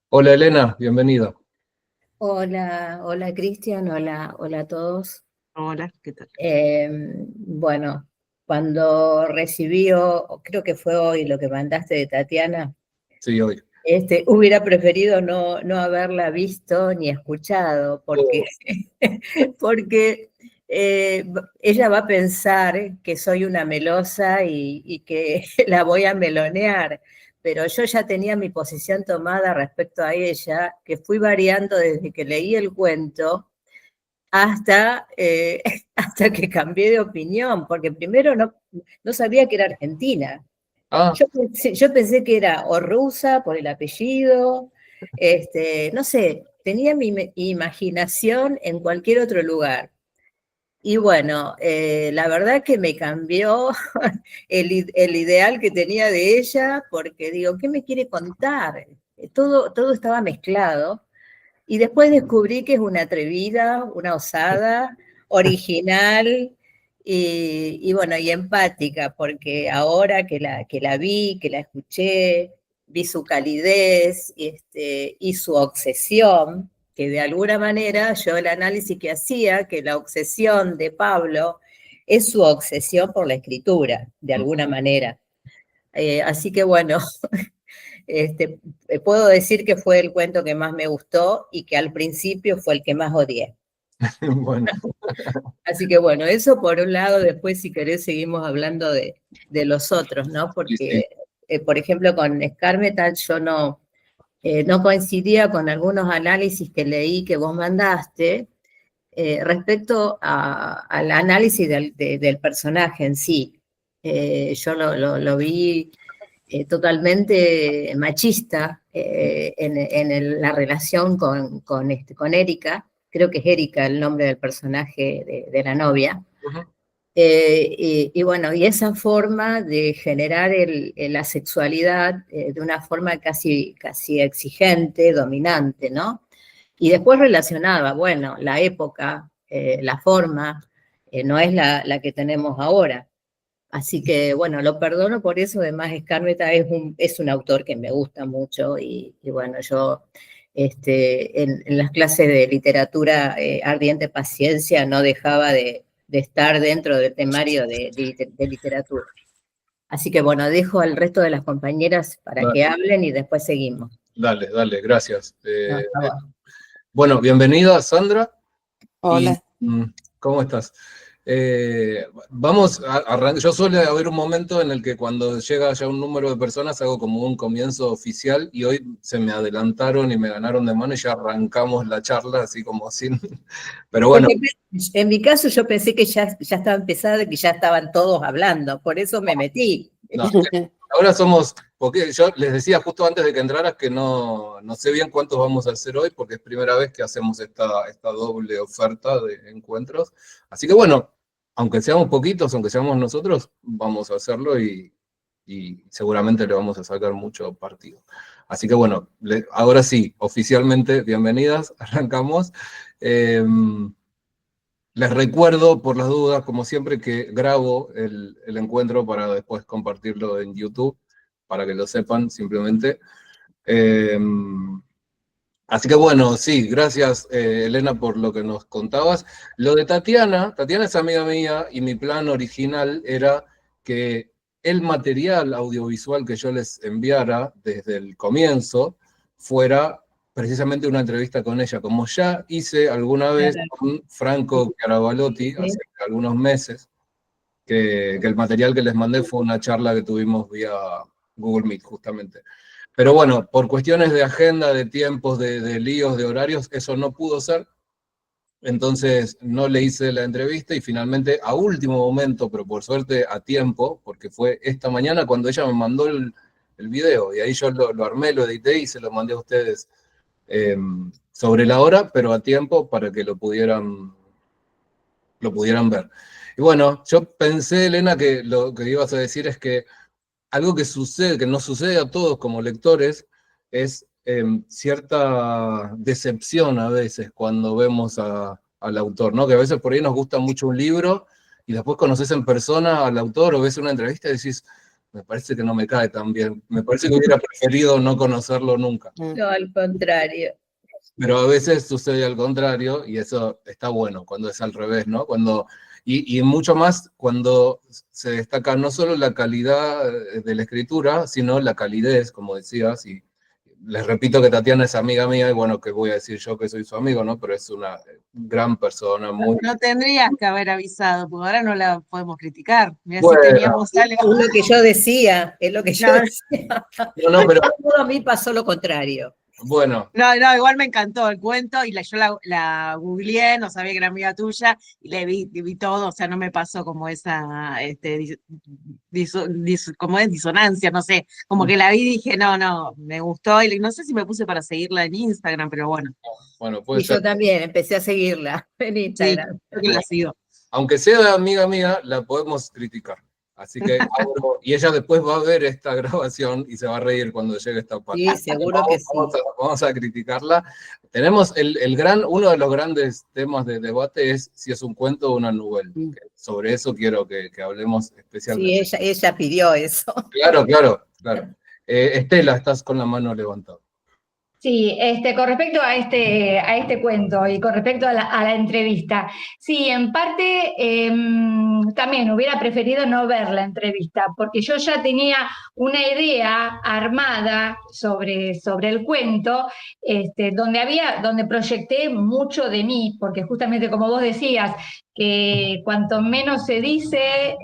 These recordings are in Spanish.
Hola Elena, bienvenida. Hola, hola Cristian, hola a todos. Hola, ¿qué tal? Bueno, cuando recibió, creo que fue hoy lo que mandaste de Tatiana, Sí, hoy. hubiera preferido no haberla visto ni escuchado, porque, Oh. porque ella va a pensar que soy una melosa y que la voy a melonear, pero yo ya tenía mi posición tomada respecto a ella, que fui variando desde que leí el cuento hasta, hasta que cambié de opinión, porque primero no sabía que era argentina. Ah, Yo pensé que era o rusa por el apellido, no sé, tenía mi imaginación en cualquier otro lugar. Y bueno, la verdad que me cambió el ideal que tenía de ella, porque digo, ¿qué me quiere contar? Todo estaba mezclado. Y después descubrí que es una atrevida, una osada, original y bueno, y empática, porque ahora que la vi, que la escuché, vi su calidez y su obsesión, que de alguna manera yo el análisis que hacía, que la obsesión de Pablo es su obsesión por la escritura, de alguna manera. Así que bueno, este, puedo decir que fue el cuento que más me gustó y que al principio fue el que más odié. bueno, Así que bueno, eso por un lado, después si querés seguimos hablando de los otros, ¿no? sí, sí. Porque, por ejemplo, con Scarmetal yo no coincidía con algunos análisis que leí que vos mandaste respecto al análisis del personaje en sí. Yo lo vi totalmente machista en la relación con Erika, creo que es Erika el nombre del personaje de la novia. Ujú. Y bueno, y esa forma de generar la sexualidad de una forma casi exigente, dominante, ¿no? Y después relacionaba, bueno, la época, la forma, no es la que tenemos ahora. Así que, bueno, lo perdono por eso. Además, Skármeta es un autor que me gusta mucho y bueno, yo en las clases de literatura Ardiente Paciencia no dejaba de estar dentro del temario de literatura. Así que, bueno, dejo al resto de las compañeras para que Dale, hablen y después seguimos. dale, gracias. No, por favor. Bueno, bienvenida Sandra. Y, Hola. ¿cómo estás? Vamos a arrancar. Yo suele haber un momento en el que cuando llega ya un número de personas hago como un comienzo oficial y hoy se me adelantaron y me ganaron de mano y ya arrancamos la charla así como sin... Pero bueno. Porque en mi caso yo pensé que ya estaba empezada y que ya estaban todos hablando, por eso me metí. No, ahora somos, porque yo les decía justo antes de que entraras que no sé bien cuántos vamos a hacer hoy, porque es primera vez que hacemos esta doble oferta de encuentros. Así que bueno, aunque seamos poquitos, aunque seamos nosotros, vamos a hacerlo y seguramente le vamos a sacar mucho partido. Así que bueno, ahora sí, oficialmente, bienvenidas, arrancamos. Les recuerdo, por las dudas, como siempre, que grabo el encuentro para después compartirlo en YouTube, para que lo sepan simplemente. Eh, Así que bueno, sí, gracias Elena por lo que nos contabas. Lo de Tatiana es amiga mía y mi plan original era que el material audiovisual que yo les enviara desde el comienzo fuera precisamente una entrevista con ella, como ya hice alguna vez con Franco Chiaravaluti hace algunos meses, que el material que les mandé fue una charla que tuvimos vía Google Meet justamente. Pero bueno, por cuestiones de agenda, de tiempos, de líos, de horarios, eso no pudo ser. Entonces no le hice la entrevista y finalmente a último momento, pero por suerte a tiempo, porque fue esta mañana cuando ella me mandó el video y ahí yo lo armé, lo edité y se lo mandé a ustedes sobre la hora, pero a tiempo para que lo pudieran ver. Y bueno, yo pensé, Elena, que lo que ibas a decir es que algo que sucede, que nos sucede a todos como lectores, es cierta decepción a veces cuando vemos al autor, ¿no? Que a veces por ahí nos gusta mucho un libro y después conoces en persona al autor o ves una entrevista y decís, me parece que no me cae tan bien. Me parece que hubiera preferido no conocerlo nunca. No, al contrario. Pero a veces sucede al contrario y eso está bueno cuando es al revés, ¿no? Y mucho más cuando se destaca no solo la calidad de la escritura, sino la calidez, como decías, y les repito que Tatiana es amiga mía, y bueno, que voy a decir yo que soy su amigo, ¿no? Pero es una gran persona, muy... No tendrías que haber avisado, porque ahora no la podemos criticar. Mirá Bueno, si teníamos algo. Es lo que yo decía, es lo que yo No, decía. no, pero A mí pasó lo contrario. bueno, no, igual me encantó el cuento y yo la googleé, no sabía que era amiga tuya y le vi todo, o sea, no me pasó como esa, como es disonancia, no sé, como que la vi y dije, no, me gustó y no sé si me puse para seguirla en Instagram, pero bueno, bueno, puede Y ser. yo también empecé a seguirla en sí, Instagram. creo que la sigo. Aunque sea amiga mía, la podemos criticar. Así que y ella después va a ver esta grabación y se va a reír cuando llegue esta parte. Sí, seguro que sí. Vamos a criticarla. Tenemos uno de los grandes temas de debate es si es un cuento o una novela. Sobre eso quiero que hablemos especialmente. Sí, ella pidió eso. Claro. Estela, estás con la mano levantada. Sí, con respecto a este cuento y con respecto a la entrevista, sí, en parte también hubiera preferido no ver la entrevista, porque yo ya tenía una idea armada sobre el cuento, donde proyecté mucho de mí, porque justamente como vos decías, que cuanto menos se dice,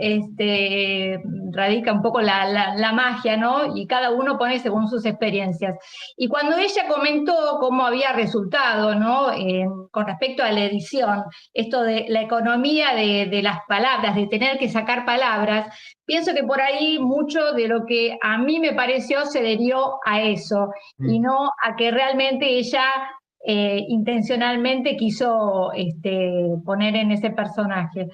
radica un poco la magia, ¿no? Y cada uno pone según sus experiencias. Y cuando ella comentó cómo había resultado, ¿no? Con respecto a la edición, esto de la economía de las palabras, de tener que sacar palabras, pienso que por ahí mucho de lo que a mí me pareció se debió a eso, y no a que realmente ella intencionalmente quiso poner en ese personaje.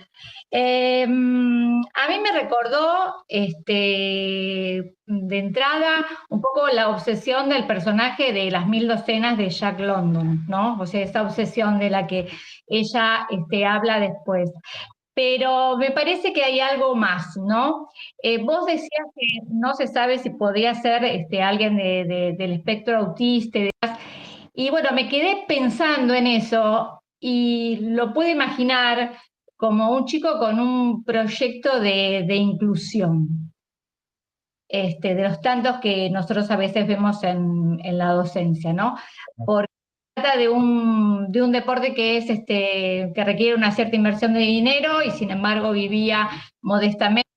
A mí me recordó de entrada un poco la obsesión del personaje de Las Mil Docenas de Jack London, ¿no? O sea, esa obsesión de la que ella habla después. Pero me parece que hay algo más, ¿no? Vos decías que no se sabe si podría ser alguien del espectro autista. Y bueno, me quedé pensando en eso y lo puedo imaginar como un chico con un proyecto de inclusión, de los tantos que nosotros a veces vemos en la docencia, ¿no? Porque trata de un deporte que es que requiere una cierta inversión de dinero y sin embargo vivía modestamente.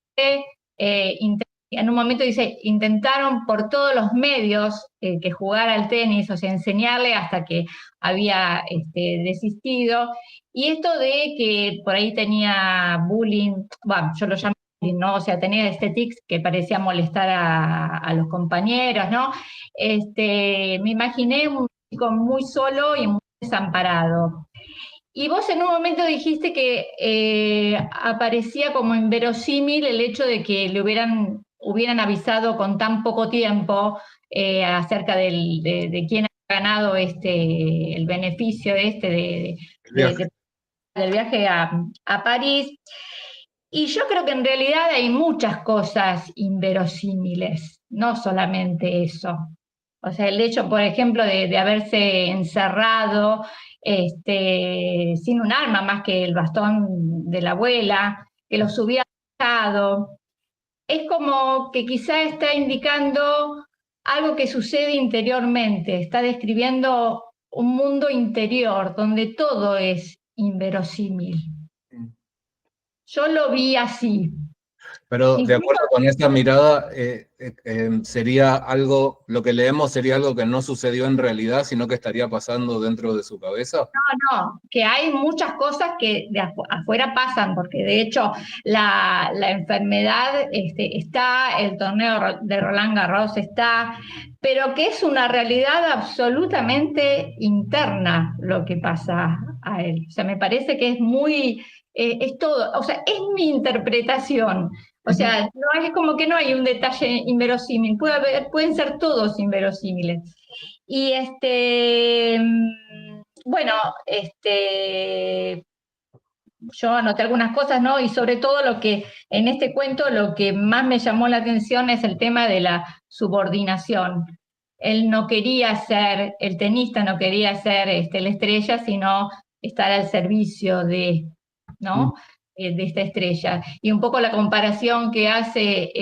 En un momento dice, intentaron por todos los medios que jugara al tenis, o sea, enseñarle hasta que había desistido. Y esto de que por ahí tenía bullying, bueno, yo lo llamo bullying, ¿no? O sea, tenía tics que parecía molestar a los compañeros, ¿no? Me imaginé un chico muy solo y muy desamparado. Y vos en un momento dijiste que aparecía como inverosímil el hecho de que le hubieran avisado con tan poco tiempo acerca de quién ha ganado el beneficio del viaje a París. Y yo creo que en realidad hay muchas cosas inverosímiles, no solamente eso. O sea, el hecho, por ejemplo, de haberse encerrado sin un arma más que el bastón de la abuela, que los hubiera dejado, es como que quizá está indicando algo que sucede interiormente, está describiendo un mundo interior donde todo es inverosímil. Yo lo vi así. Pero de Incluso, acuerdo con esta mirada, sería algo, lo que leemos sería algo que no sucedió en realidad, sino que estaría pasando dentro de su cabeza. no, que hay muchas cosas que de afuera pasan, porque de hecho la enfermedad está, el torneo de Roland Garros está, pero que es una realidad absolutamente interna lo que pasa a él. O sea, me parece que es muy, es todo, o sea, es mi interpretación. O sea, no es como que no hay un detalle inverosímil, pueden ser todos inverosímiles. Y bueno, yo anoté algunas cosas, ¿no? Y sobre todo lo que en este cuento lo que más me llamó la atención es el tema de la subordinación. Él no quería ser, el tenista no quería ser la estrella, sino estar al servicio de, ¿no? De esta estrella. Y un poco la comparación que hace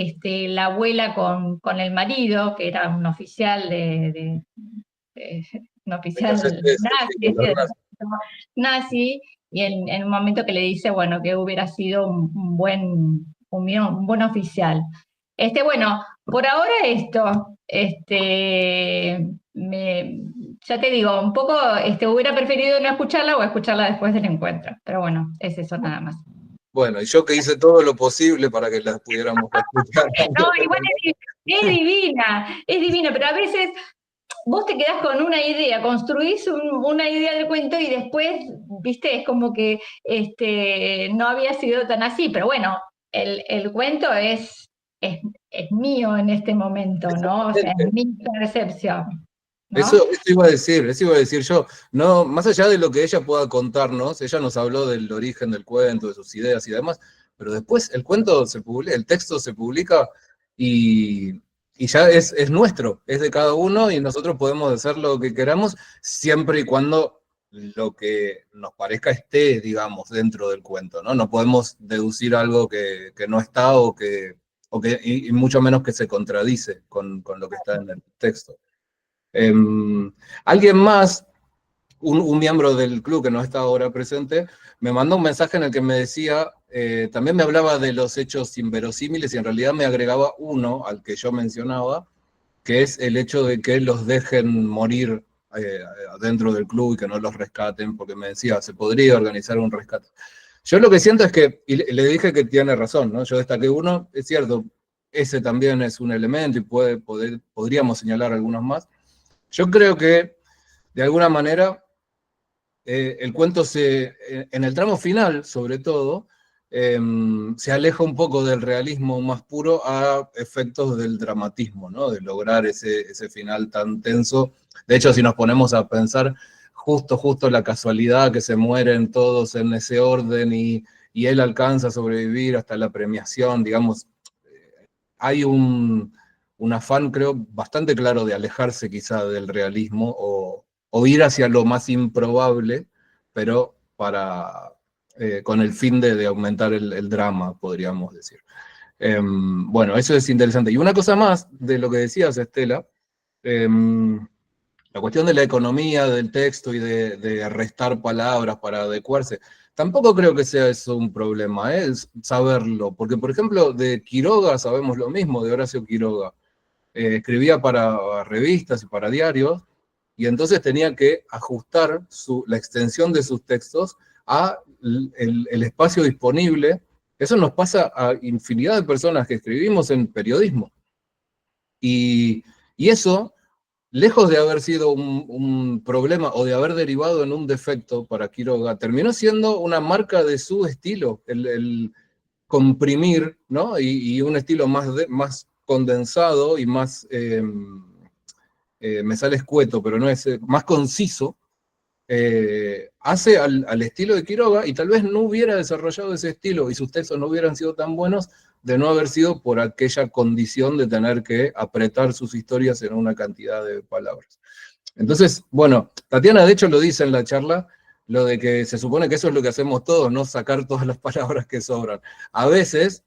la abuela con el marido, que era un oficial un oficial nazi, nazi, y en un momento que le dice, bueno, que hubiera sido un buen oficial. Bueno, por ahora esto, ya te digo, un poco hubiera preferido no escucharla o escucharla después del encuentro, pero bueno, es eso nada más. Bueno, y yo que hice todo lo posible para que las pudiéramos escuchar. No, igual es divina, pero a veces vos te quedás con una idea, construís una idea del cuento y después, viste, es como que no había sido tan así, pero bueno, el cuento es mío en este momento, ¿no? O sea, es mi percepción, ¿no? Eso iba a decir yo. No, más allá de lo que ella pueda contarnos, ella nos habló del origen del cuento, de sus ideas y demás, pero después el cuento se publica, el texto se publica y ya es nuestro, es de cada uno y nosotros podemos hacer lo que queramos siempre y cuando lo que nos parezca esté, digamos, dentro del cuento, ¿no? No podemos deducir algo que no está y mucho menos que se contradice con lo que está en el texto. Alguien más, un miembro del club que no está ahora presente, me mandó un mensaje en el que me decía, también me hablaba de los hechos inverosímiles y en realidad me agregaba uno al que yo mencionaba, que es el hecho de que los dejen morir dentro del club y que no los rescaten, porque me decía, se podría organizar un rescate. Yo lo que siento es que, y le dije que tiene razón, ¿no? Yo destaqué uno, es cierto, ese también es un elemento y podríamos señalar algunos más. Yo creo que, de alguna manera, el cuento en el tramo final, sobre todo, se aleja un poco del realismo más puro a efectos del dramatismo, ¿no? De lograr ese final tan tenso. De hecho, si nos ponemos a pensar, justo la casualidad que se mueren todos en ese orden y él alcanza a sobrevivir hasta la premiación, digamos, hay un afán, creo, bastante claro de alejarse quizá del realismo o ir hacia lo más improbable, pero con el fin de aumentar el drama, podríamos decir. Bueno, eso es interesante. Y una cosa más de lo que decías, Estela, la cuestión de la economía del texto y de restar palabras para adecuarse, tampoco creo que sea eso un problema, es saberlo, porque por ejemplo de Quiroga sabemos lo mismo, de Horacio Quiroga. Escribía para revistas y para diarios, y entonces tenía que ajustar la extensión de sus textos a el espacio disponible. Eso nos pasa a infinidad de personas que escribimos en periodismo. Y eso, lejos de haber sido un problema o de haber derivado en un defecto para Quiroga, terminó siendo una marca de su estilo, el comprimir, ¿no? Y un estilo más condensado y más, me sale escueto, pero no es más conciso, hace al estilo de Quiroga y tal vez no hubiera desarrollado ese estilo y sus textos no hubieran sido tan buenos de no haber sido por aquella condición de tener que apretar sus historias en una cantidad de palabras. Entonces, bueno, Tatiana de hecho lo dice en la charla, lo de que se supone que eso es lo que hacemos todos, no sacar todas las palabras que sobran. A veces,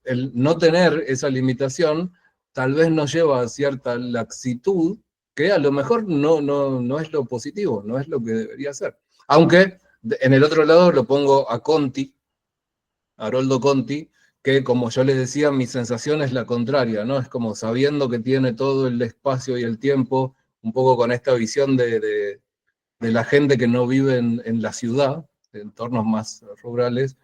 el no tener esa limitación tal vez nos lleva a cierta laxitud que a lo mejor no es lo positivo, no es lo que debería ser. Aunque en el otro lado lo pongo a Conti, a Haroldo Conti, que como yo les decía, mi sensación es la contraria, ¿no? Es como sabiendo que tiene todo el espacio y el tiempo, un poco con esta visión de la gente que no vive en la ciudad, en entornos más rurales,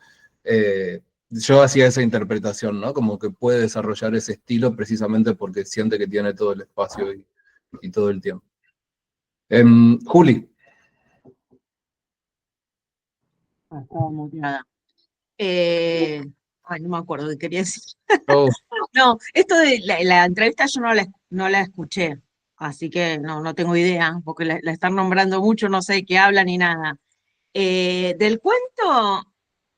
yo hacía esa interpretación, ¿no? Como que puede desarrollar ese estilo precisamente porque siente que tiene todo el espacio y todo el tiempo. Juli. Estaba muteada. Ay, no me acuerdo qué quería decir. Oh. No, esto de la entrevista yo no la escuché, así que no tengo idea, porque la están nombrando mucho, no sé de qué habla ni nada. Del cuento,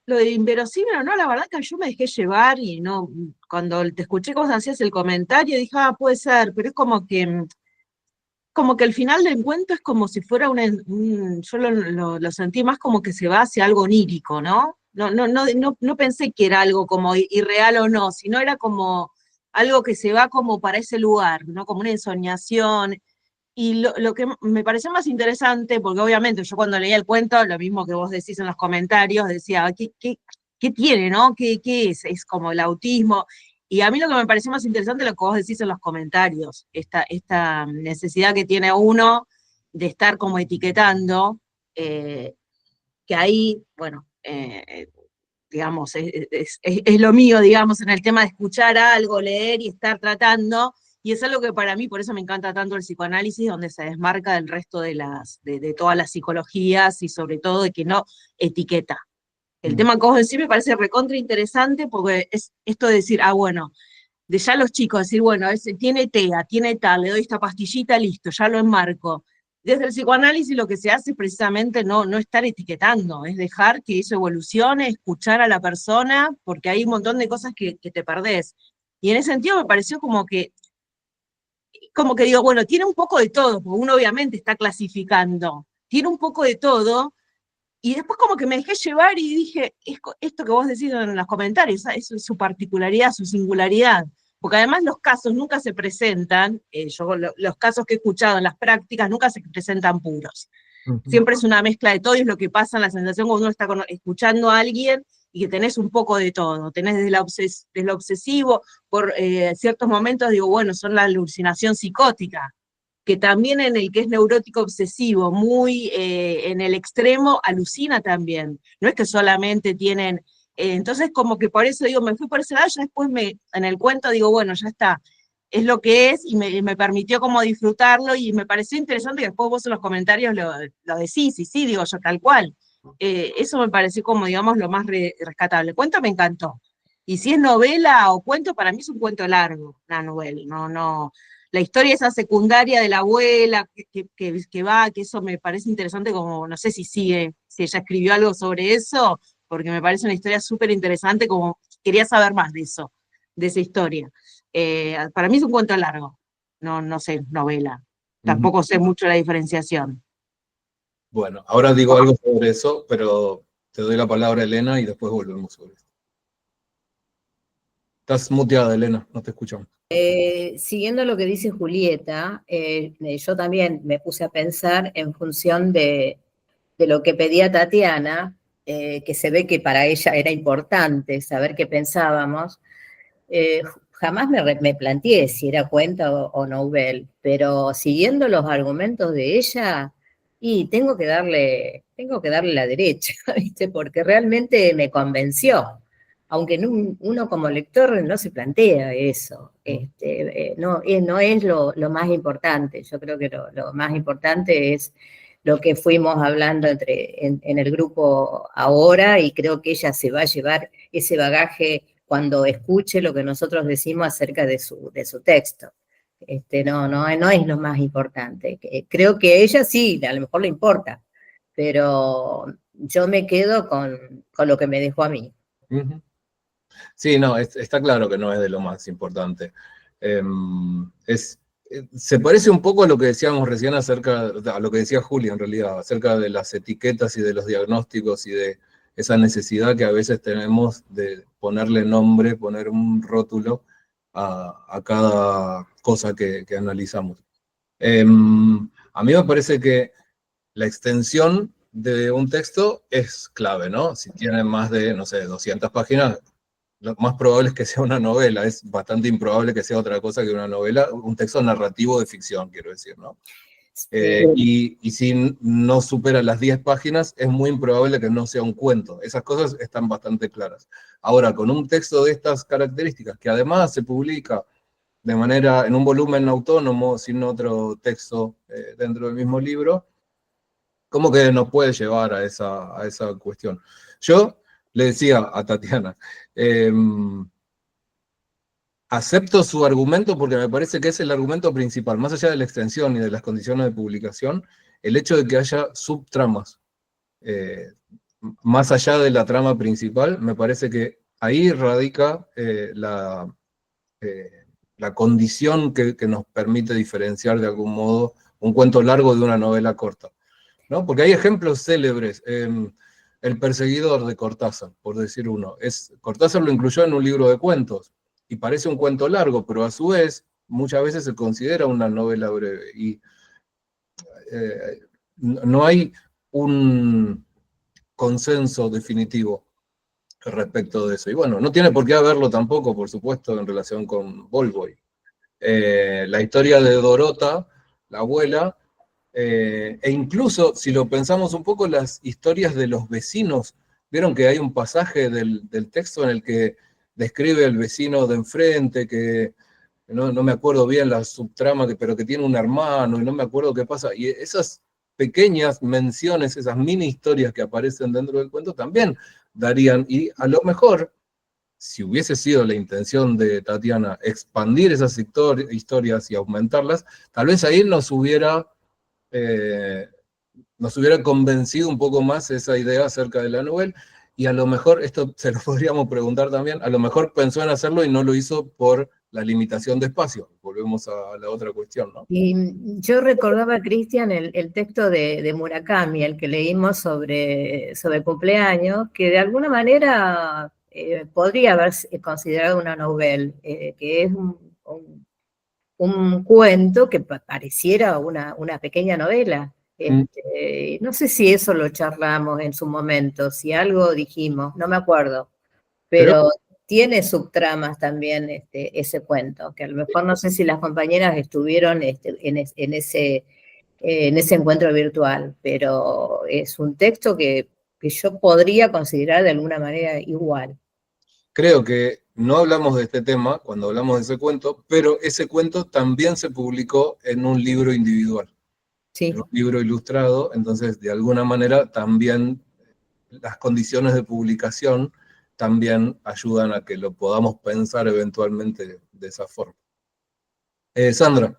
Lo de inverosímil o no, la verdad que yo me dejé llevar y no, cuando te escuché cómo hacías el comentario, dije, ah, puede ser, pero es como que el final del cuento es como si fuera yo lo sentí más como que se va hacia algo onírico, ¿no? No pensé que era algo como irreal o no, sino era como algo que se va como para ese lugar, ¿no? Como una ensoñación. Y lo que me pareció más interesante, porque obviamente yo cuando leía el cuento, lo mismo que vos decís en los comentarios, decía, ¿qué tiene, no? ¿Qué es? Es como el autismo. Y a mí lo que me pareció más interesante es lo que vos decís en los comentarios, esta necesidad que tiene uno de estar como etiquetando, que ahí, bueno, digamos, es lo mío, digamos, en el tema de escuchar algo, leer y estar tratando, y es algo que para mí, por eso me encanta tanto el psicoanálisis, donde se desmarca del resto de todas las psicologías y sobre todo de que no etiqueta. El tema que vos decís me parece recontra interesante porque es esto de decir, ah, bueno, de ya los chicos decir, bueno, tiene TEA, tiene tal, le doy esta pastillita, listo, ya lo enmarco. Desde el psicoanálisis lo que se hace es precisamente no estar etiquetando, es dejar que eso evolucione, escuchar a la persona, porque hay un montón de cosas que te perdés. Y en ese sentido me pareció como que digo, bueno, tiene un poco de todo, porque uno obviamente está clasificando, tiene un poco de todo, y después como que me dejé llevar y dije, esto que vos decís en los comentarios, eso es su particularidad, su singularidad, porque además los casos nunca se presentan, los casos que he escuchado en las prácticas nunca se presentan puros. Siempre es una mezcla de todo y es lo que pasa en la sensación cuando uno está escuchando a alguien y que tenés un poco de todo, tenés desde lo obsesivo, por ciertos momentos digo, bueno, son la alucinación psicótica, que también en el que es neurótico obsesivo, muy en el extremo, alucina también. No es que solamente tienen. Entonces, como que por eso digo, me fui por ese lado, ya después en el cuento digo, bueno, ya está, es lo que es, y me permitió como disfrutarlo, y me pareció interesante que después vos en los comentarios lo decís, y sí, digo yo, tal cual. Eso me pareció como, digamos, lo más rescatable. El cuento me encantó. Y si es novela o cuento, para mí es un cuento largo, la novela, no, la historia esa secundaria de la abuela que va, que eso me parece interesante, como no sé si sigue, si ella escribió algo sobre eso, porque me parece una historia súper interesante, como quería saber más de eso, de esa historia. Para mí es un cuento largo, no sé, novela. Tampoco sé mucho la diferenciación. Bueno, ahora digo algo sobre eso, pero te doy la palabra, Elena, y después volvemos sobre esto. Estás muteada, Elena, no te escuchamos. Siguiendo lo que dice Julieta, yo también me puse a pensar en función de lo que pedía Tatiana, que se ve que para ella era importante saber qué pensábamos. Jamás me planteé si era cuento o novel, pero siguiendo los argumentos de ella, y tengo que darle la derecha, ¿viste? Porque realmente me convenció. Aunque uno como lector no se plantea eso, no es lo más importante. Yo creo que lo más importante es lo que fuimos hablando en el grupo ahora, y creo que ella se va a llevar ese bagaje cuando escuche lo que nosotros decimos acerca de su texto. No es lo más importante. Creo que a ella sí, a lo mejor le importa, pero yo me quedo con lo que me dejó a mí. Sí, no, está claro que no es de lo más importante. Se parece un poco a lo que decíamos recién a lo que decía Juli en realidad, acerca de las etiquetas y de los diagnósticos y de esa necesidad que a veces tenemos de ponerle nombre, poner un rótulo a cada cosa que analizamos. A mí me parece que la extensión de un texto es clave, ¿no? Si tiene más de, no sé, 200 páginas, lo más probable es que sea una novela, es bastante improbable que sea otra cosa que una novela, un texto narrativo de ficción, quiero decir, ¿no? Y si no supera las 10 páginas, es muy improbable que no sea un cuento. Esas cosas están bastante claras. Ahora, con un texto de estas características, que además se publica de manera, en un volumen autónomo, sin otro texto dentro del mismo libro, ¿cómo que nos puede llevar a esa cuestión? Yo le decía a Tatiana, acepto su argumento porque me parece que es el argumento principal, más allá de la extensión y de las condiciones de publicación, el hecho de que haya subtramas. más allá de la trama principal, me parece que ahí radica la condición que nos permite diferenciar de algún modo un cuento largo de una novela corta, ¿no? Porque hay ejemplos célebres. El perseguidor de Cortázar, por decir uno. Cortázar lo incluyó en un libro de cuentos, y parece un cuento largo, pero a su vez muchas veces se considera una novela breve. Y no hay un consenso definitivo respecto de eso. Y bueno, no tiene por qué haberlo tampoco, por supuesto, en relación con Volvoy. La historia de Dorota, la abuela, e incluso si lo pensamos un poco, las historias de los vecinos. Vieron que hay un pasaje del texto en el que describe el vecino de enfrente, que no me acuerdo bien la subtrama, pero que tiene un hermano, y no me acuerdo qué pasa. Y esas pequeñas menciones, esas mini historias que aparecen dentro del cuento también darían, y a lo mejor, si hubiese sido la intención de Tatiana expandir esas historias y aumentarlas, tal vez ahí nos hubiera convencido un poco más esa idea acerca de la novela, y a lo mejor, esto se lo podríamos preguntar también, a lo mejor pensó en hacerlo y no lo hizo por la limitación de espacio. Volvemos a la otra cuestión, ¿no? Y yo recordaba, Cristian, el texto de Murakami, el que leímos sobre cumpleaños, que de alguna manera podría haberse considerado una novela, que es un cuento que pareciera una pequeña novela. No sé si eso lo charlamos en su momento, si algo dijimos, no me acuerdo, pero tiene subtramas también ese cuento, que a lo mejor no sé si las compañeras estuvieron en ese encuentro virtual, pero es un texto que yo podría considerar de alguna manera igual. Creo que no hablamos de este tema cuando hablamos de ese cuento, pero ese cuento también se publicó en un libro individual, Sí. en un libro ilustrado. Entonces, de alguna manera, también las condiciones de publicación también ayudan a que lo podamos pensar eventualmente de esa forma. Sandra.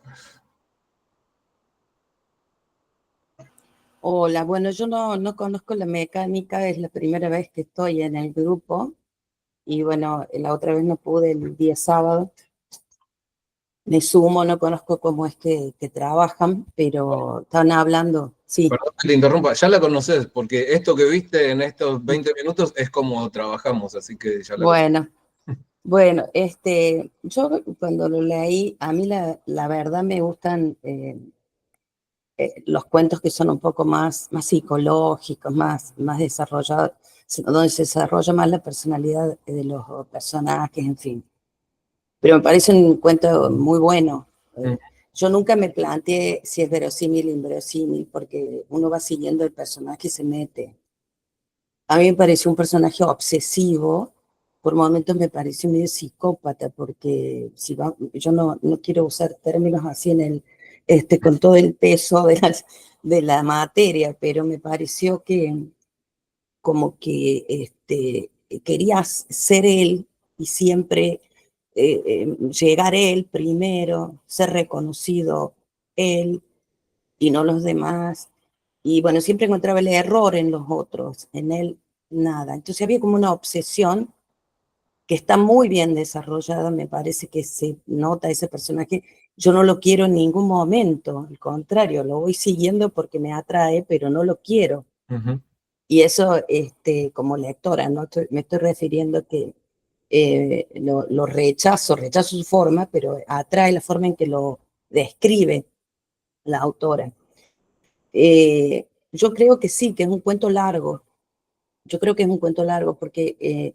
Hola, bueno, yo no conozco la mecánica, es la primera vez que estoy en el grupo y bueno, la otra vez no pude el día sábado. Me sumo, no conozco cómo es que trabajan, pero están hablando, sí. Perdón que te interrumpa, ya la conoces, porque esto que viste en estos 20 minutos es como trabajamos, así que ya la conoces. Bueno, yo cuando lo leí, a mí la verdad me gustan los cuentos que son un poco más psicológicos, más desarrollados, donde se desarrolla más la personalidad de los personajes, en fin. Pero me parece un cuento muy bueno. Yo nunca me planteé si es verosímil o inverosímil, porque uno va siguiendo el personaje y se mete. A mí me pareció un personaje obsesivo, por momentos me pareció medio psicópata, porque yo no quiero usar términos así con todo el peso de la materia, pero me pareció que como que quería ser él y siempre llegar él primero, ser reconocido él y no los demás. Y bueno, siempre encontraba el error en los otros, en él nada. Entonces había como una obsesión que está muy bien desarrollada, me parece que se nota ese personaje. Yo no lo quiero en ningún momento, al contrario, lo voy siguiendo porque me atrae, pero no lo quiero. Y eso, como lectora, me estoy refiriendo que lo rechazo su forma, pero atrae la forma en que lo describe la autora. Yo creo que sí, que es un cuento largo. Yo creo que es un cuento largo porque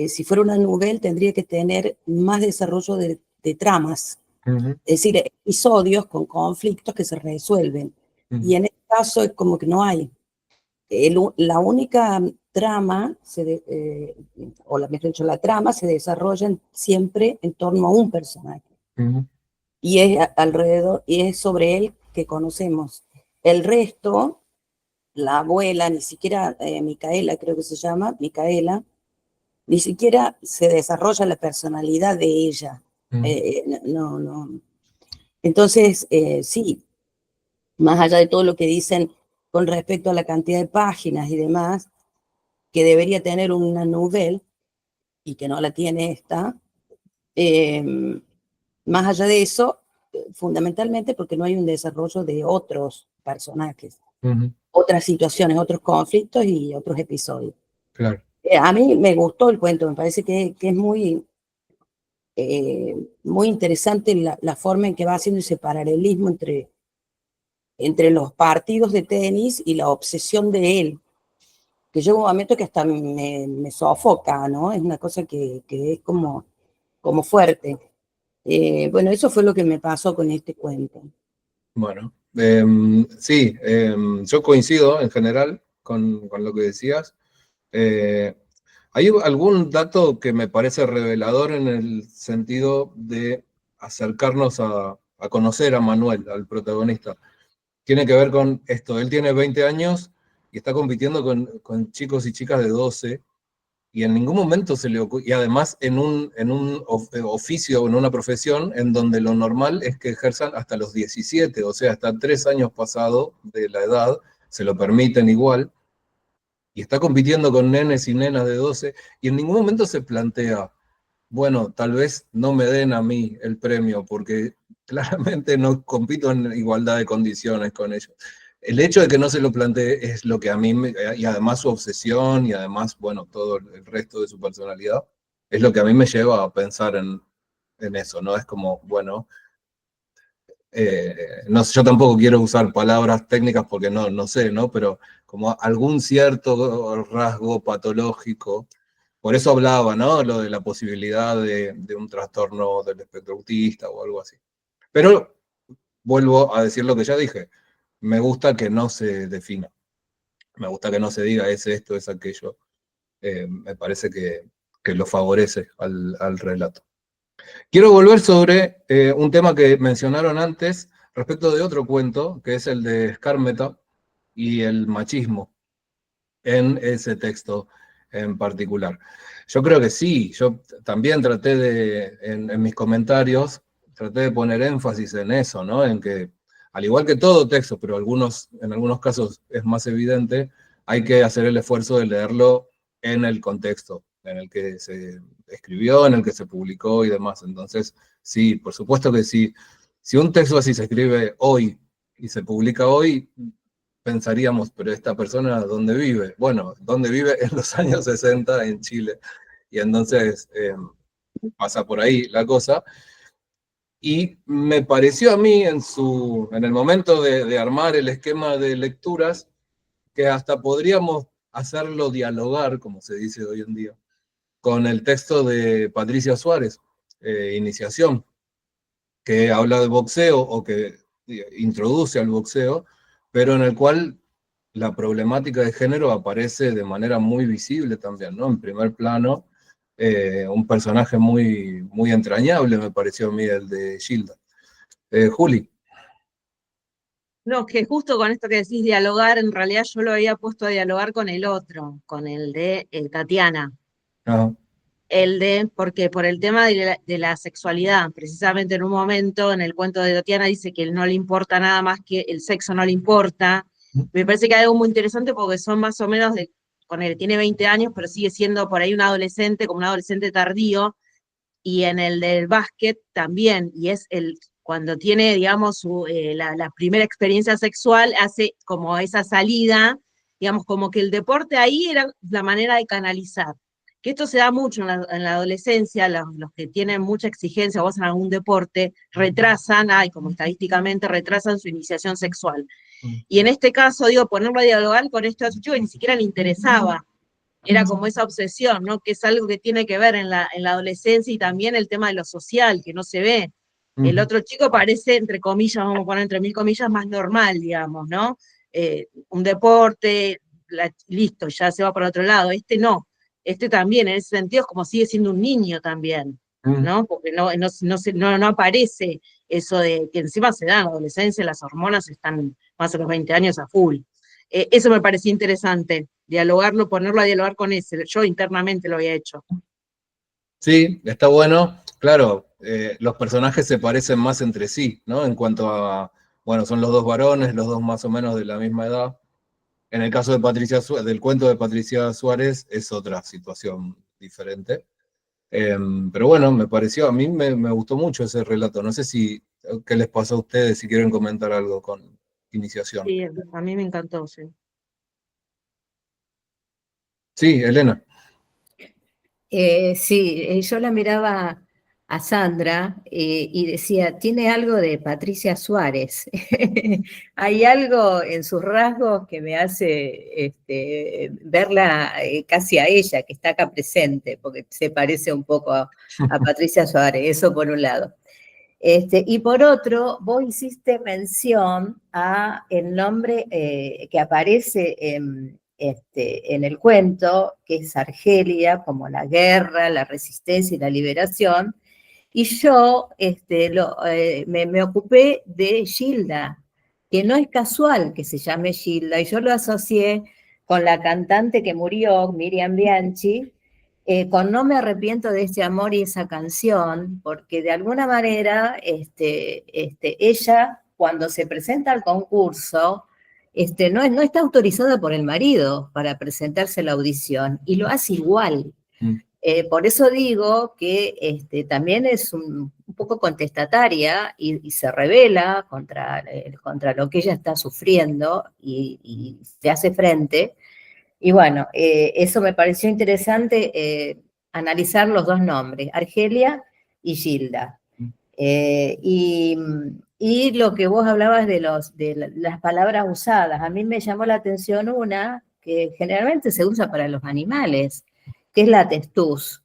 si fuera una novela tendría que tener más desarrollo de tramas. Es decir, episodios con conflictos que se resuelven. Y en este caso es como que no hay. La única trama, mejor dicho, la trama se desarrolla siempre en torno a un personaje. Y es sobre él que conocemos. El resto, la abuela, ni siquiera Micaela, creo que se llama, Micaela, ni siquiera se desarrolla la personalidad de ella. No. Entonces, sí, más allá de todo lo que dicen con respecto a la cantidad de páginas y demás, que debería tener una nouvelle y que no la tiene esta. Más allá de eso, fundamentalmente porque no hay un desarrollo de otros personajes, otras situaciones, otros conflictos y otros episodios. Claro. A mí me gustó el cuento, me parece que es muy interesante la forma en que va haciendo ese paralelismo entre los partidos de tenis y la obsesión de él, que llega un momento que hasta me sofoca, ¿no? Es una cosa que es como fuerte. Bueno, eso fue lo que me pasó con este cuento. Bueno, sí, yo coincido en general con lo que decías. Hay algún dato que me parece revelador en el sentido de acercarnos a conocer a Manuel, al protagonista. Tiene que ver con esto, él tiene 20 años y está compitiendo con chicos y chicas de 12, y en ningún momento se le ocurre, y además en un oficio, en una profesión en donde lo normal es que ejerzan hasta los 17, o sea, hasta 3 años pasado de la edad, se lo permiten igual, y está compitiendo con nenes y nenas de 12, y en ningún momento se plantea, bueno, tal vez no me den a mí el premio, porque claramente no compito en igualdad de condiciones con ellos. El hecho de que no se lo plantee es lo que a mí, y además su obsesión, y además, bueno, todo el resto de su personalidad, es lo que a mí me lleva a pensar en eso, ¿no? Es como, bueno, no, yo tampoco quiero usar palabras técnicas porque no sé, ¿no? Pero como algún cierto rasgo patológico. Por eso hablaba, ¿no? Lo de la posibilidad de un trastorno del espectro autista o algo así. Pero vuelvo a decir lo que ya dije. Me gusta que no se defina. Me gusta que no se diga es esto, es aquello. Me parece que lo favorece al relato. Quiero volver sobre un tema que mencionaron antes respecto de otro cuento, que es el de Skármeta y el machismo en ese texto en particular. Yo creo que sí, yo también traté en mis comentarios, traté de poner énfasis en eso, ¿no? En que, al igual que todo texto, pero en algunos casos es más evidente, hay que hacer el esfuerzo de leerlo en el contexto en el que se escribió, en el que se publicó y demás. Entonces, sí, por supuesto que sí. Si un texto así se escribe hoy y se publica hoy, pensaríamos, pero esta persona, ¿dónde vive? Bueno, ¿dónde vive? En los años 60 en Chile. Y entonces pasa por ahí la cosa. Y me pareció a mí en el momento de armar el esquema de lecturas, que hasta podríamos hacerlo dialogar, como se dice hoy en día, con el texto de Patricia Suárez, Iniciación, que habla de boxeo o que introduce al boxeo, pero en el cual la problemática de género aparece de manera muy visible también, ¿no? En primer plano, un personaje muy entrañable, me pareció a mí, el de Gilda. Juli. No, que justo con esto que decís dialogar, en realidad yo lo había puesto a dialogar con el otro, con el de Tatiana. Ajá. Porque por el tema de la sexualidad, precisamente en un momento en el cuento de Tatiana dice que no le importa nada más que el sexo, no le importa. Me parece que hay algo muy interesante porque son más o menos con él, tiene 20 años, pero sigue siendo por ahí un adolescente, como un adolescente tardío, y en el del básquet también, y es cuando tiene, digamos, la primera experiencia sexual, hace como esa salida, digamos, como que el deporte ahí era la manera de canalizar. Que esto se da mucho en la adolescencia, los que tienen mucha exigencia o hacen algún deporte, retrasan, como estadísticamente, retrasan su iniciación sexual. Y en este caso, digo, ponerlo a dialogar con esto chico que ni siquiera le interesaba. Era como esa obsesión, ¿no? Que es algo que tiene que ver en la adolescencia y también el tema de lo social, que no se ve. El otro chico parece, entre comillas, vamos a poner entre mil comillas, más normal, digamos, ¿no? Un deporte, listo, ya se va por otro lado. Este no. Este también, en ese sentido, es como sigue siendo un niño también, ¿no? Porque no aparece eso de que encima se da en la adolescencia, las hormonas están más de los 20 años a full. Eso me parecía interesante, dialogarlo, ponerlo a dialogar con ese. Yo internamente lo había hecho. Sí, está bueno. Claro, los personajes se parecen más entre sí, ¿no? En cuanto a, bueno, son los dos varones, los dos más o menos de la misma edad. En el caso de del cuento de Patricia Suárez es otra situación diferente. Pero bueno, a mí me gustó mucho ese relato. No sé qué les pasó a ustedes, si quieren comentar algo con iniciación. Sí, a mí me encantó, sí. Sí, Elena. Sí, yo la miraba a Sandra y decía, tiene algo de Patricia Suárez. Hay algo en sus rasgos que me hace verla casi a ella, que está acá presente, porque se parece un poco a Patricia Suárez, eso por un lado. Y por otro, vos hiciste mención a el nombre que aparece en el cuento, que es Argelia, como la guerra, la resistencia y la liberación, y yo me ocupé de Gilda, que no es casual que se llame Gilda, y yo lo asocié con la cantante que murió, Miriam Bianchi, con No me arrepiento de este amor y esa canción, porque de alguna manera ella, cuando se presenta al concurso, no está autorizada por el marido para presentarse a la audición, y lo hace igual. Por eso digo que también es un poco contestataria y se revela contra lo que ella está sufriendo y se hace frente. Y bueno, eso me pareció interesante analizar los dos nombres, Argelia y Gilda. Y lo que vos hablabas de las palabras usadas, a mí me llamó la atención una que generalmente se usa para los animales, que es la testuz.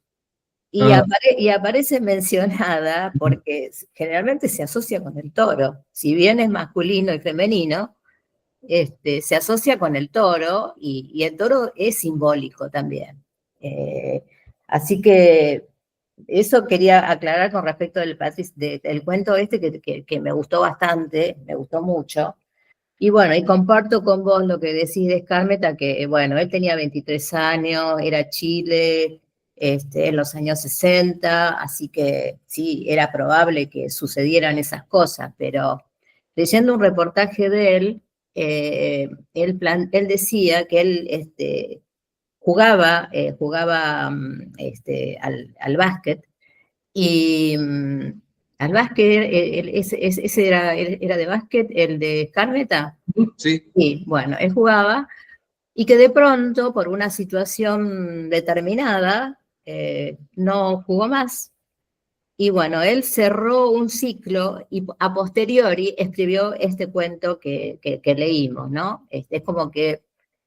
Y aparece mencionada porque generalmente se asocia con el toro. Si bien es masculino y femenino, se asocia con el toro y el toro es simbólico también. Así que eso quería aclarar con respecto del cuento que me gustó bastante, me gustó mucho. Y bueno, y comparto con vos lo que decís de Skármeta, que bueno, él tenía 23 años, era Chile, en los años 60, así que sí, era probable que sucedieran esas cosas, pero leyendo un reportaje de él, él decía que él jugaba al básquet, y al básquet, ese era de básquet, el de Skármeta. Sí. Sí, bueno, él jugaba y que de pronto, por una situación determinada, no jugó más. Y bueno, él cerró un ciclo y a posteriori escribió este cuento que leímos, ¿no? Es como que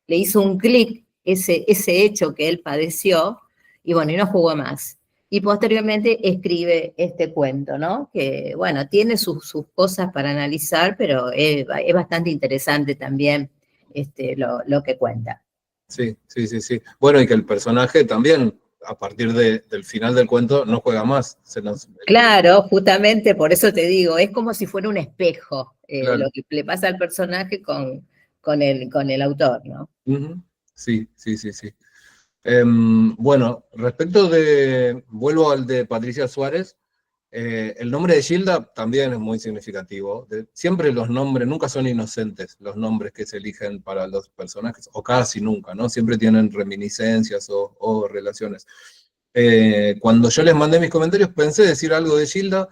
le hizo un clic ese hecho que él padeció y bueno, y no jugó más. Y posteriormente escribe este cuento, ¿no? Que bueno, tiene sus cosas para analizar, pero es bastante interesante también lo que cuenta. Sí. Bueno, y que el personaje también, a partir del final del cuento, no juega más. Claro, justamente por eso te digo, es como si fuera un espejo Claro. lo que le pasa al personaje con el autor, ¿no? Sí. Bueno, vuelvo al de Patricia Suárez. El nombre de Gilda también es muy significativo. Siempre los nombres, nunca son inocentes los nombres que se eligen para los personajes, o casi nunca, ¿no? Siempre tienen reminiscencias o relaciones. Cuando yo les mandé mis comentarios, pensé decir algo de Gilda.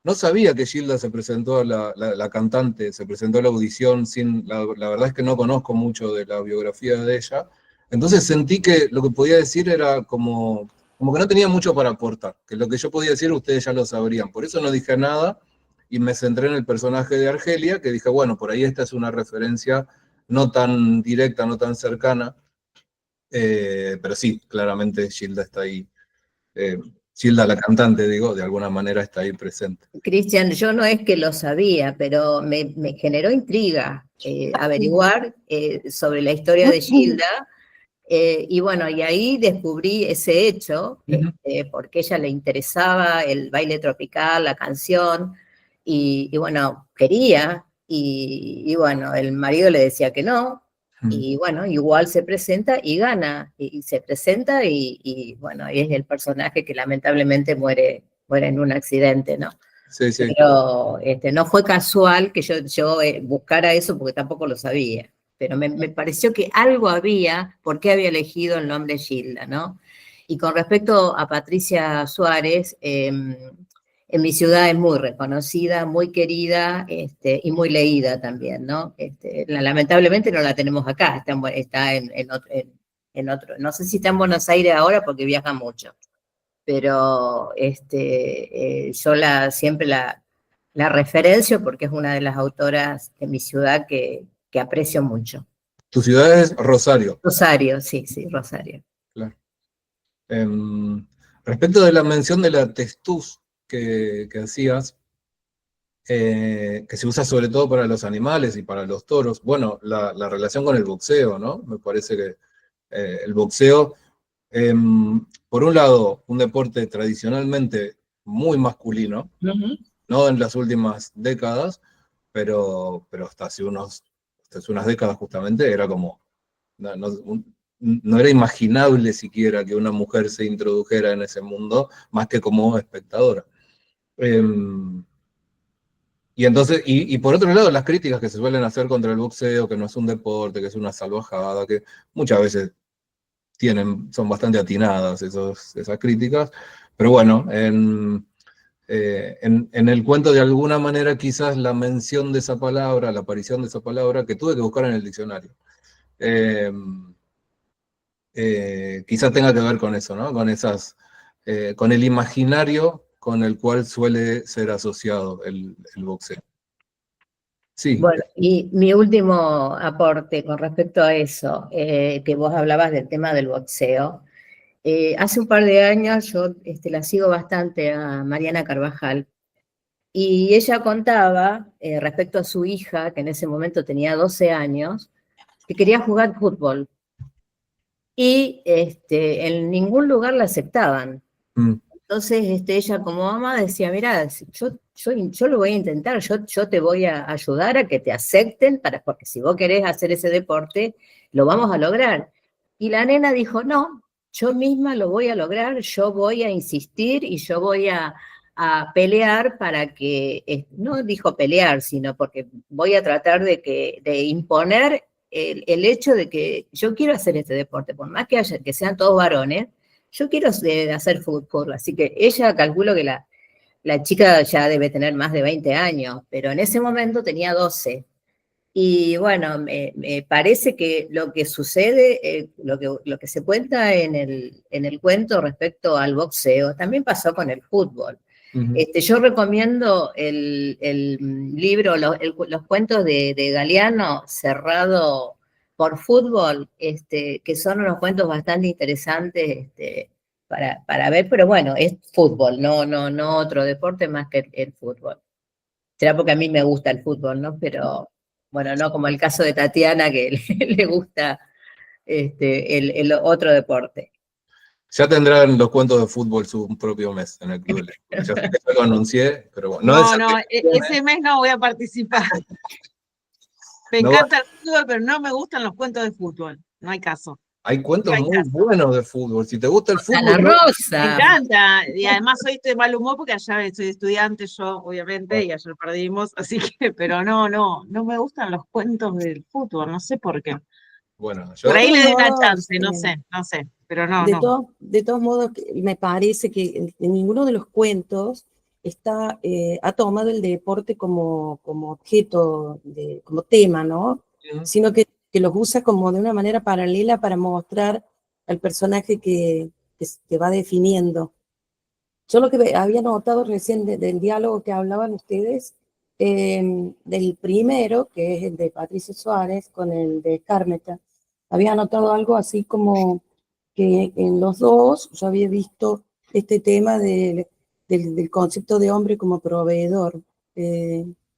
No sabía que Gilda se presentó, la cantante, se presentó a la audición la verdad es que no conozco mucho de la biografía de ella. Entonces sentí que lo que podía decir era como que no tenía mucho para aportar, que lo que yo podía decir ustedes ya lo sabrían. Por eso no dije nada y me centré en el personaje de Argelia, que dije, bueno, por ahí esta es una referencia no tan directa, no tan cercana, pero sí, claramente Gilda está ahí. Gilda, la cantante, digo, de alguna manera está ahí presente. Cristian, yo no es que lo sabía, pero me generó intriga averiguar sobre la historia de Gilda. Y bueno, y ahí descubrí ese hecho, porque a ella le interesaba el baile tropical, la canción, y bueno, quería, y bueno, el marido le decía que no, y bueno, igual se presenta y gana, y se presenta, y bueno, y es el personaje que lamentablemente muere en un accidente, ¿no? Sí. Pero no fue casual que yo buscara eso porque tampoco lo sabía. pero me pareció que algo había, por qué había elegido el nombre Gilda, ¿no? Y con respecto a Patricia Suárez, en mi ciudad es muy reconocida, muy querida, y muy leída también, ¿no? Lamentablemente no la tenemos acá, está en otro, no sé si está en Buenos Aires ahora porque viaja mucho, pero yo siempre la referencio porque es una de las autoras de mi ciudad que aprecio mucho. Tu ciudad es Rosario. Rosario, sí, Rosario. Claro. Respecto de la mención de la testuz que hacías, que se usa sobre todo para los animales y para los toros, bueno, la relación con el boxeo, ¿no? Me parece que el boxeo, por un lado, un deporte tradicionalmente muy masculino, no en las últimas décadas, pero hasta hace unas décadas justamente era como, no era imaginable siquiera que una mujer se introdujera en ese mundo, más que como espectadora. Y entonces, y por otro lado, las críticas que se suelen hacer contra el boxeo, que no es un deporte, que es una salvajada, que muchas veces son bastante atinadas esas críticas, pero bueno, en el cuento de alguna manera quizás la mención de esa palabra, la aparición de esa palabra, que tuve que buscar en el diccionario, quizás tenga que ver con eso, ¿no? Con el imaginario con el cual suele ser asociado el boxeo. Sí. Bueno, y mi último aporte con respecto a eso, que vos hablabas del tema del boxeo. Hace un par de años yo la sigo bastante a Mariana Carvajal, y ella contaba respecto a su hija, que en ese momento tenía 12 años, que quería jugar fútbol. Y en ningún lugar la aceptaban. Entonces ella como mamá decía, mira, yo lo voy a intentar, yo te voy a ayudar a que te acepten, porque si vos querés hacer ese deporte, lo vamos a lograr. Y la nena dijo, no, yo misma lo voy a lograr, yo voy a insistir y yo voy a pelear para que, no dijo pelear, sino porque voy a tratar de imponer el hecho de que yo quiero hacer este deporte, por más que sean todos varones, yo quiero hacer fútbol. Así que ella, calculo que la chica ya debe tener más de 20 años, pero en ese momento tenía 12. Y bueno, me parece que lo que sucede, lo que se cuenta en el cuento respecto al boxeo, también pasó con el fútbol. Yo recomiendo el libro, los cuentos de Galeano, Cerrado por Fútbol, que son unos cuentos bastante interesantes para ver, pero bueno, es fútbol, no otro deporte más que el fútbol. Será porque a mí me gusta el fútbol, ¿no? Pero bueno, no como el caso de Tatiana, que le gusta el otro deporte. Ya tendrán los cuentos de fútbol su propio mes en el Club de Lectura. Ya sé que ya lo anuncié, pero bueno. Ese mes no voy a participar. Me encanta el fútbol, pero no me gustan los cuentos de fútbol. No hay caso. Hay cuentos muy buenos de fútbol. Si te gusta el fútbol. Ana Rosa. Me encanta. Y además hoy estoy de mal humor porque ayer soy estudiante, yo, obviamente, y ayer perdimos. Así que, pero no me gustan los cuentos del fútbol. No sé por qué. Bueno, por ahí le doy una chance, no sé. Pero no. De todos modos, me parece que en ninguno de los cuentos ha tomado el deporte como objeto, como tema, ¿no? Sino que los usa como de una manera paralela para mostrar al personaje que va definiendo. Yo lo que había notado recién del diálogo que hablaban ustedes, del primero, que es el de Patricia Suárez, con el de Carmeta, había notado algo así como que en los dos yo había visto este tema del concepto de hombre como proveedor,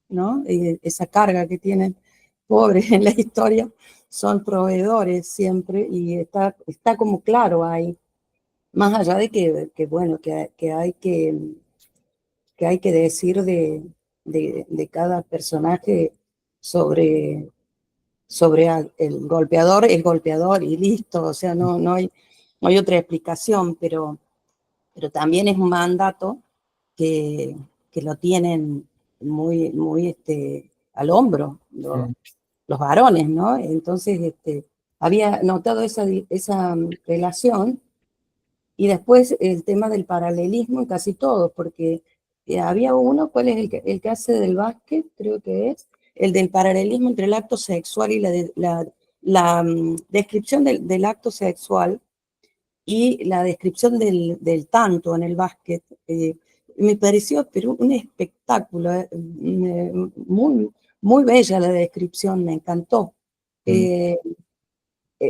¿no? Esa carga que tienen pobres en la historia, son proveedores siempre, y está como claro ahí, más allá de que bueno, que hay que decir de cada personaje sobre el golpeador y listo, o sea, no hay otra explicación, pero también es un mandato que lo tienen muy al hombro los varones, ¿no? Entonces, había notado esa relación. Y después el tema del paralelismo en casi todo, porque había uno, ¿cuál es el que hace del básquet? Creo que es el del paralelismo entre el acto sexual y la descripción del acto sexual y la descripción del tanto en el básquet. Me pareció pero un espectáculo, muy, muy bella la descripción, me encantó.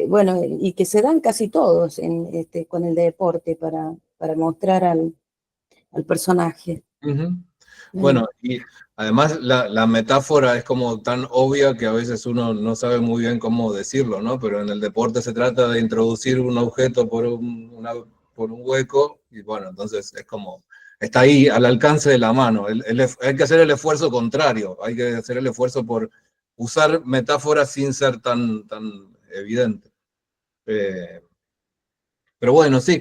Bueno, y que se dan casi todos con el deporte para mostrar al personaje. Bueno, y además la metáfora es como tan obvia que a veces uno no sabe muy bien cómo decirlo, ¿no? Pero en el deporte se trata de introducir un objeto por un hueco, y bueno, entonces es como, está ahí al alcance de la mano. Hay que hacer el esfuerzo contrario, hay que hacer el esfuerzo por usar metáforas sin ser tan evidente. Pero bueno, sí,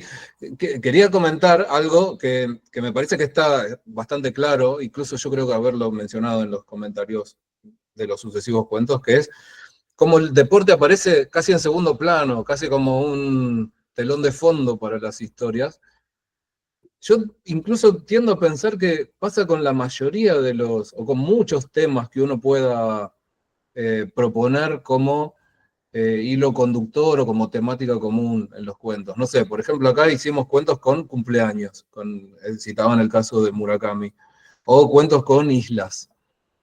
quería comentar algo que me parece que está bastante claro, incluso yo creo que haberlo mencionado en los comentarios de los sucesivos cuentos, que es cómo el deporte aparece casi en segundo plano, casi como un telón de fondo para las historias. Yo incluso tiendo a pensar que pasa con la mayoría o con muchos temas que uno pueda proponer como hilo conductor o como temática común en los cuentos. No sé, por ejemplo, acá hicimos cuentos con cumpleaños, citaban el caso de Murakami, o cuentos con islas.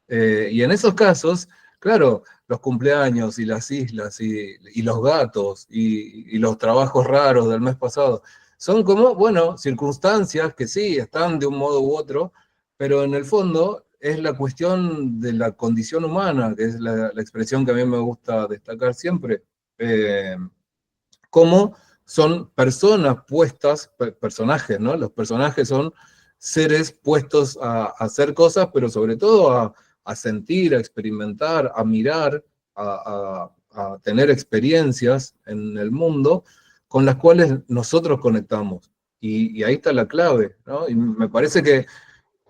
Y en esos casos, claro, los cumpleaños y las islas y los gatos y los trabajos raros del mes pasado, son como, bueno, circunstancias que sí, están de un modo u otro, pero en el fondo es la cuestión de la condición humana, que es la expresión que a mí me gusta destacar siempre. Cómo son personas puestas, personajes, ¿no? Los personajes son seres puestos a hacer cosas, pero sobre todo a sentir, a experimentar, a mirar, a tener experiencias en el mundo con las cuales nosotros conectamos. Y ahí está la clave, ¿no? Y me parece que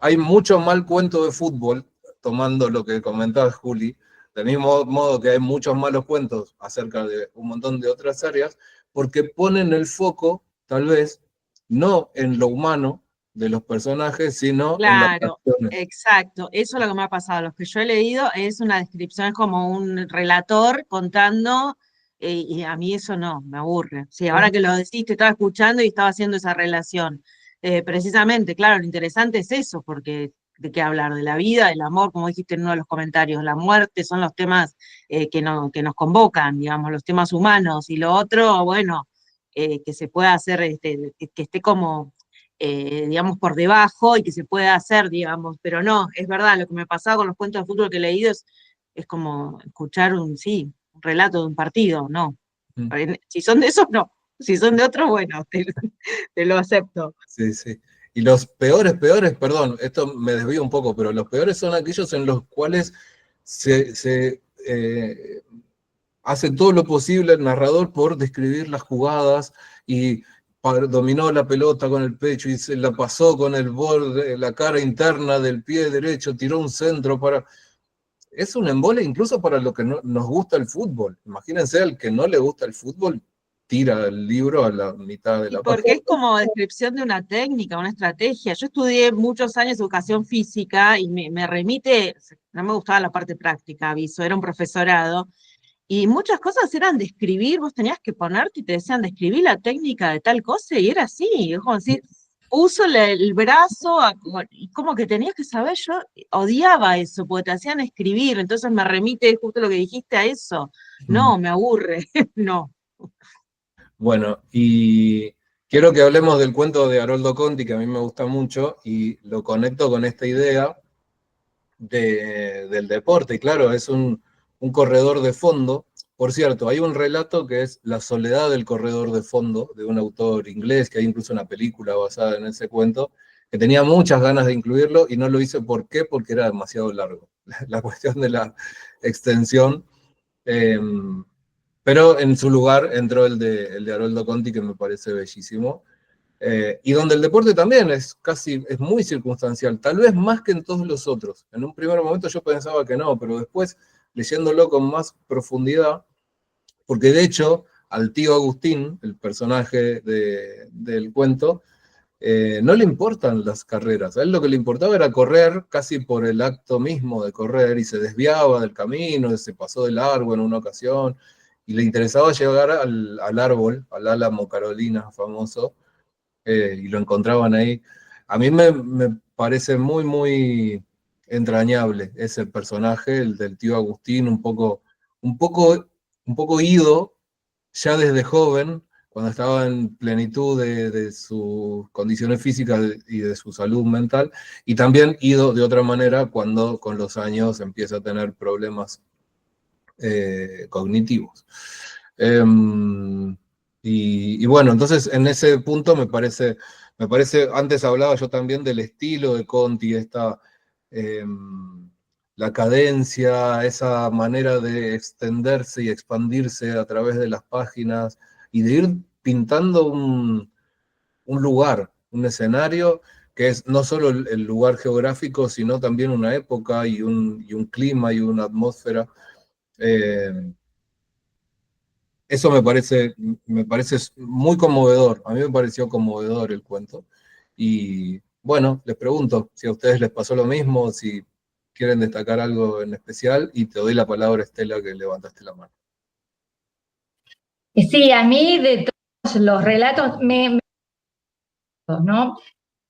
hay mucho mal cuento de fútbol, tomando lo que comentabas, Juli, del mismo modo que hay muchos malos cuentos acerca de un montón de otras áreas, porque ponen el foco, tal vez, no en lo humano de los personajes, sino en las Claro, acciones. exacto. Eso es lo que me ha pasado. Los que yo he leído es una descripción, es como un relator contando, y a mí eso no, me aburre. Sí, ahora que lo decís, te estaba escuchando y estaba haciendo esa relación. Precisamente, claro, lo interesante es eso, porque de qué hablar, de la vida, del amor, como dijiste en uno de los comentarios, la muerte son los temas que nos convocan, digamos, los temas humanos, y lo otro, bueno, que se pueda hacer, que esté como digamos, por debajo y que se pueda hacer, digamos, pero no, es verdad, lo que me pasaba con los cuentos de fútbol que he leído es como escuchar un relato de un partido, no. Si son de esos, no. Si son de otros, bueno, te lo acepto. Sí, sí. Y los peores, perdón, esto me desvío un poco, pero los peores son aquellos en los cuales se hace todo lo posible el narrador por describir las jugadas y dominó la pelota con el pecho y se la pasó con el borde, la cara interna del pie derecho, tiró un centro para... Es un embole incluso para lo que nos gusta el fútbol. Imagínense al que no le gusta el fútbol, tira el libro a la mitad de Y la porque página. es como descripción de una técnica, una estrategia. Yo estudié muchos años educación física y me remite, no me gustaba la parte práctica, aviso, era un profesorado. Y muchas cosas eran describir, vos tenías que ponerte y te decían describir la técnica de tal cosa, y era así, es como decir, puso el brazo, y como que tenías que saber, yo odiaba eso, porque te hacían escribir, entonces me remite justo lo que dijiste a eso. No, me aburre, no. Bueno, y quiero que hablemos del cuento de Haroldo Conti, que a mí me gusta mucho, y lo conecto con esta idea del deporte. Y claro, es un corredor de fondo. Por cierto, hay un relato que es La soledad del corredor de fondo, de un autor inglés, que hay incluso una película basada en ese cuento, que tenía muchas ganas de incluirlo y no lo hice. ¿Por qué? Porque era demasiado largo. La cuestión de la extensión. Pero en su lugar entró el de Haroldo Conti, que me parece bellísimo. Y donde el deporte también es muy circunstancial, tal vez más que en todos los otros. En un primer momento yo pensaba que no, pero después leyéndolo con más profundidad, porque de hecho al tío Agustín, el personaje del cuento, no le importan las carreras. A él lo que le importaba era correr casi por el acto mismo de correr, y se desviaba del camino, se pasó de largo en una ocasión, y le interesaba llegar al árbol, al álamo Carolina famoso, y lo encontraban ahí. A mí me parece muy, muy entrañable ese personaje, el del tío Agustín, un poco ido ya desde joven, cuando estaba en plenitud de sus condiciones físicas y de su salud mental, y también ido de otra manera cuando con los años empieza a tener problemas cognitivos. Y bueno, entonces en ese punto me parece, antes hablaba yo también del estilo de Conti, la cadencia, esa manera de extenderse y expandirse a través de las páginas y de ir pintando un lugar, un escenario que es no solo el lugar geográfico, sino también una época y un clima y una atmósfera. Eso me parece muy conmovedor. A mí me pareció conmovedor el cuento. Y bueno, les pregunto si a ustedes les pasó lo mismo, si quieren destacar algo en especial, y te doy la palabra, Estela, que levantaste la mano. Sí, a mí de todos los relatos ¿no?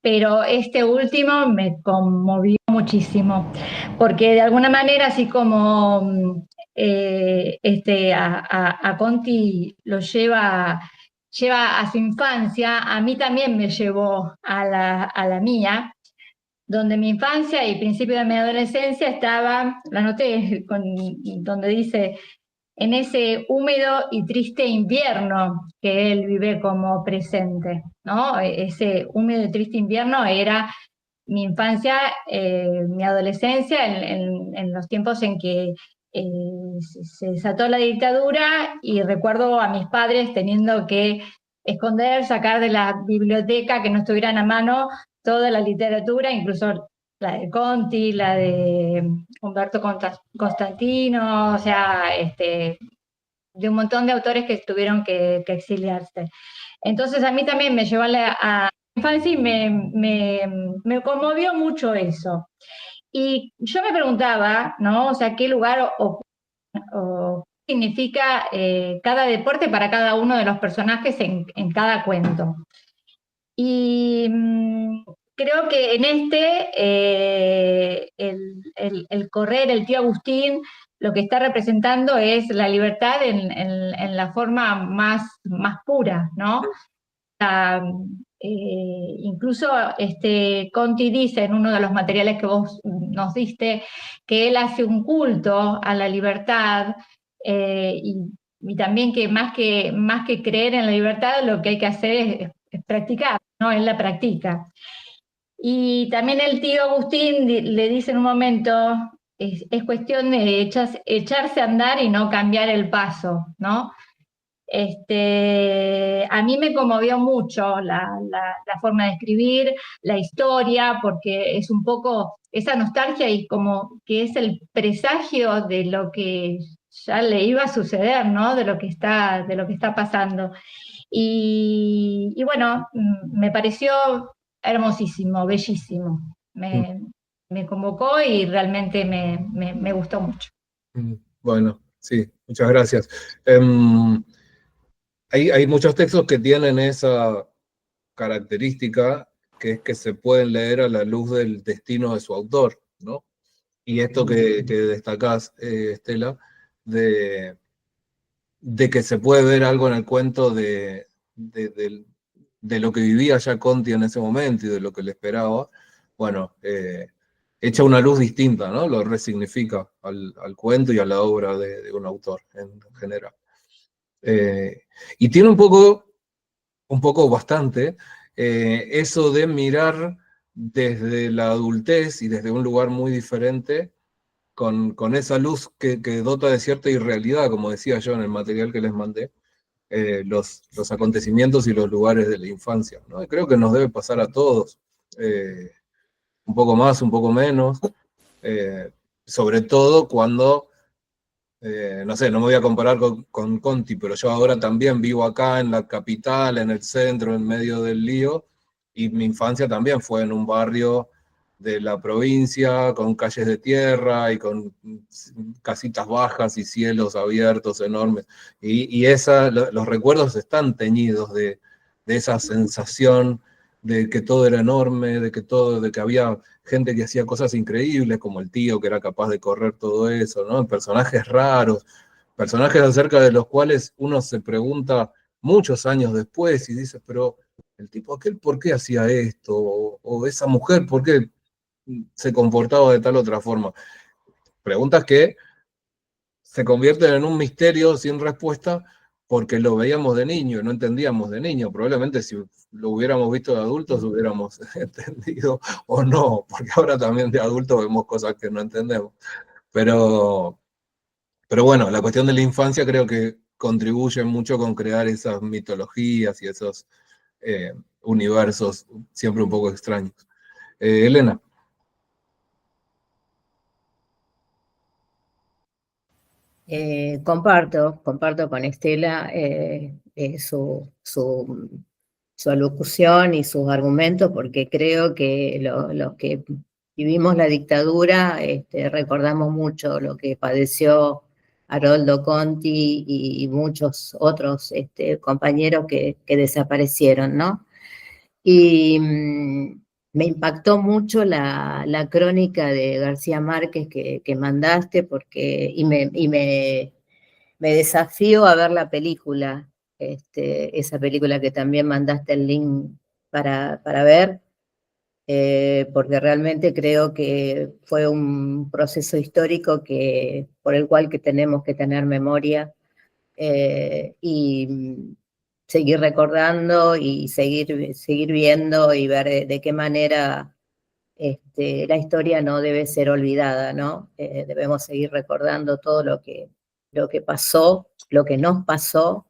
Pero este último me conmovió muchísimo, porque de alguna manera, así como a Conti lo lleva a su infancia, a mí también me llevó a la mía, donde mi infancia y principio de mi adolescencia estaba, la noté, donde dice, en ese húmedo y triste invierno que él vive como presente, ¿no? Ese húmedo y triste invierno era mi infancia, mi adolescencia, en los tiempos en que se desató la dictadura, y recuerdo a mis padres teniendo que esconder, sacar de la biblioteca, que no estuvieran a mano, toda la literatura, incluso la de Conti, la de Humberto Constantino, o sea, de un montón de autores que tuvieron que exiliarse. Entonces a mí también me llevó a la infancia y me conmovió mucho eso. Y yo me preguntaba, ¿no? O sea, ¿qué lugar o significa cada deporte para cada uno de los personajes en cada cuento? Y creo que en el correr, el tío Agustín, lo que está representando es la libertad en la forma más pura, ¿no? Incluso Conti dice en uno de los materiales que vos nos diste que él hace un culto a la libertad, y también que más que creer en la libertad, lo que hay que hacer es practicar, ¿no? Él la practica. Y también el tío Agustín le dice en un momento, es cuestión de echarse a andar y no cambiar el paso, ¿no? A mí me conmovió mucho la forma de escribir, la historia, porque es un poco esa nostalgia y como que es el presagio de lo que ya le iba a suceder, ¿no? De lo que está pasando. Y bueno, me pareció hermosísimo, bellísimo. Me convocó y realmente me gustó mucho. Bueno, sí, muchas gracias. Hay muchos textos que tienen esa característica, que es que se pueden leer a la luz del destino de su autor, ¿no? Y esto que destacás, Estela, de que se puede ver algo en el cuento de lo que vivía ya Conti en ese momento y de lo que le esperaba, bueno, echa una luz distinta, ¿no? Lo resignifica al cuento y a la obra de un autor en general. Y tiene un poco bastante, eso de mirar desde la adultez y desde un lugar muy diferente, con esa luz que dota de cierta irrealidad, como decía yo en el material que les mandé, los acontecimientos y los lugares de la infancia, ¿no? Y creo que nos debe pasar a todos, un poco más, un poco menos, sobre todo cuando no sé, no me voy a comparar con Conti, pero yo ahora también vivo acá en la capital, en el centro, en medio del lío, y mi infancia también fue en un barrio de la provincia, con calles de tierra y con casitas bajas y cielos abiertos enormes. Y los recuerdos están teñidos de esa sensación de que todo era enorme, de que había gente que hacía cosas increíbles, como el tío que era capaz de correr todo eso, ¿no? Personajes raros, personajes acerca de los cuales uno se pregunta muchos años después y dice, pero el tipo aquel, ¿por qué hacía esto? O esa mujer, ¿por qué se comportaba de tal otra forma? Preguntas que se convierten en un misterio sin respuesta porque lo veíamos de niño, no entendíamos de niño. Probablemente si lo hubiéramos visto de adultos hubiéramos entendido o no, porque ahora también de adultos vemos cosas que no entendemos. Pero bueno, la cuestión de la infancia creo que contribuye mucho con crear esas mitologías y esos universos siempre un poco extraños. Elena. Comparto con Estela su alocución y sus argumentos, porque creo que los que vivimos la dictadura recordamos mucho lo que padeció Haroldo Conti y muchos otros compañeros que desaparecieron, ¿no? Y me impactó mucho la crónica de García Márquez que mandaste, y me desafío a ver la película, esa película que también mandaste el link para ver, porque realmente creo que fue un proceso histórico por el cual que tenemos que tener memoria, y seguir recordando y seguir viendo y ver de qué manera la historia no debe ser olvidada, ¿no? Debemos seguir recordando todo lo que pasó, lo que nos pasó,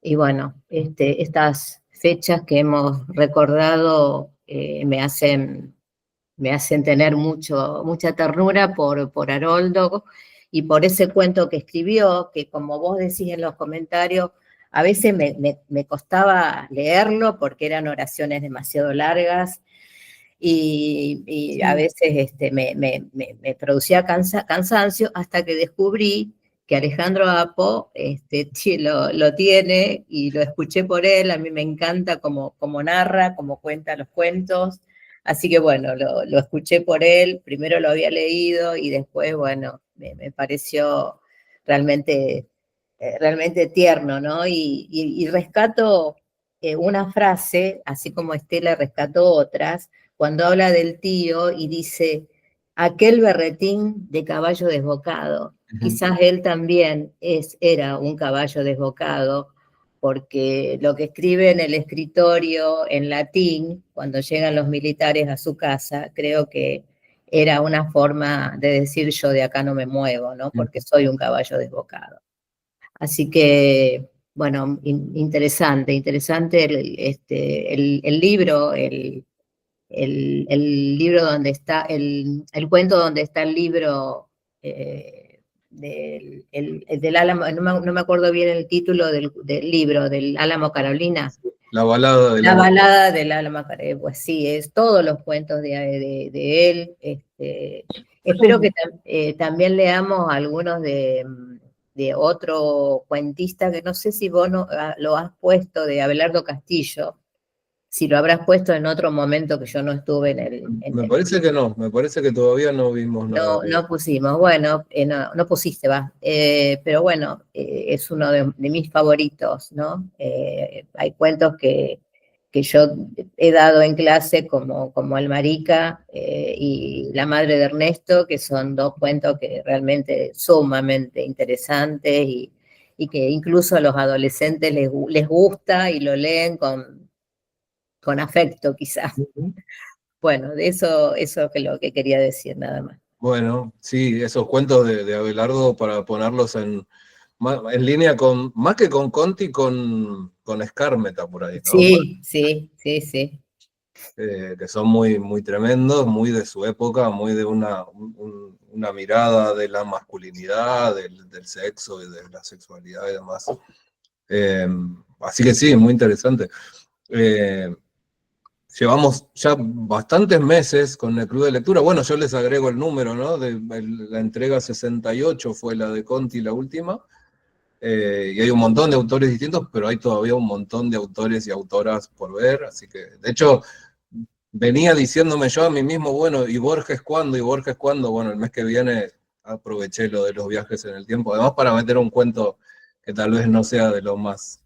y bueno, estas fechas que hemos recordado me hacen tener mucha ternura por Haroldo y por ese cuento que escribió, que como vos decís en los comentarios, a veces me costaba leerlo porque eran oraciones demasiado largas y a veces me producía cansancio hasta que descubrí que Alejandro Apo lo tiene y lo escuché por él. A mí me encanta cómo narra, cómo cuenta los cuentos. Así que bueno, lo escuché por él, primero lo había leído y después, bueno, me pareció realmente, realmente tierno, ¿no? Y rescato una frase, así como Estela rescató otras, cuando habla del tío y dice, aquel berretín de caballo desbocado. Quizás él también era un caballo desbocado, porque lo que escribe en el escritorio en latín, cuando llegan los militares a su casa, creo que era una forma de decir yo de acá no me muevo, ¿no? Porque soy un caballo desbocado. Así que, bueno, interesante el libro, el libro donde está, el cuento donde está el libro del Álamo, no me acuerdo bien el título del libro, del Álamo Carolina. La balada del Álamo. La balada del Álamo Carolina, pues sí, es todos los cuentos de él. Espero que también leamos algunos de otro cuentista, que no sé si vos lo has puesto, de Abelardo Castillo, si lo habrás puesto en otro momento que yo no estuve en el... Me parece que no, me parece que todavía no vimos nada. No pusimos, bueno, no pusiste, va. Pero bueno, es uno de mis favoritos, ¿no? Hay cuentos que yo he dado en clase como El Marica y La Madre de Ernesto, que son dos cuentos que realmente sumamente interesantes y que incluso a los adolescentes les gusta y lo leen con afecto, quizás. Bueno, de eso es lo que quería decir, nada más. Bueno, sí, esos cuentos de Abelardo para ponerlos en línea con, más que con Conti, con Skármeta por ahí, ¿no? Sí. Que son muy, muy tremendos, muy de su época, muy de un una mirada de la masculinidad, del sexo y de la sexualidad y demás. Así que sí, muy interesante. Llevamos ya bastantes meses con el club de lectura. Bueno, yo les agrego el número, ¿no? La entrega 68 fue la de Conti, la última. Y hay un montón de autores distintos, pero hay todavía un montón de autores y autoras por ver. Así que, de hecho, venía diciéndome yo a mí mismo, bueno, ¿y Borges cuándo? ¿Y Borges cuándo? Bueno, el mes que viene aproveché lo de los viajes en el tiempo. Además, para meter un cuento que tal vez no sea de lo más...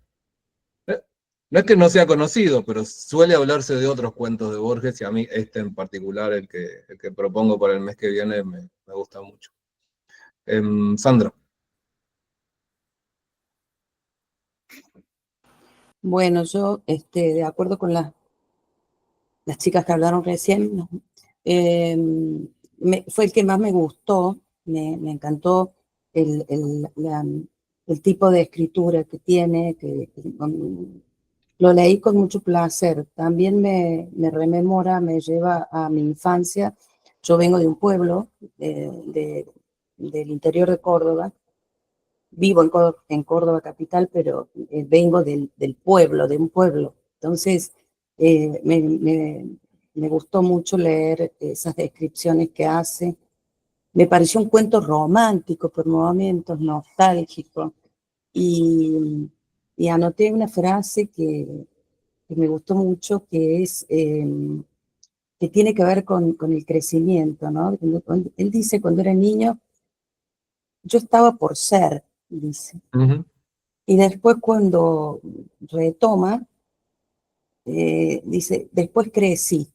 No es que no sea conocido, pero suele hablarse de otros cuentos de Borges y a mí este en particular, el que propongo para el mes que viene, me gusta mucho. Sandra. Bueno, yo, de acuerdo con las chicas que hablaron recién, ¿no? Fue el que más me gustó, me encantó el tipo de escritura que tiene, lo leí con mucho placer. También me rememora, me lleva a mi infancia. Yo vengo de un pueblo del interior de Córdoba. Vivo en Córdoba capital, pero vengo del pueblo, de un pueblo. Entonces, me gustó mucho leer esas descripciones que hace. Me pareció un cuento romántico por momentos, nostálgico. Y anoté una frase que me gustó mucho, que es que tiene que ver con el crecimiento, ¿no? Él dice, cuando era niño, yo estaba por ser, dice. Uh-huh. Y después cuando retoma, dice, después crecí,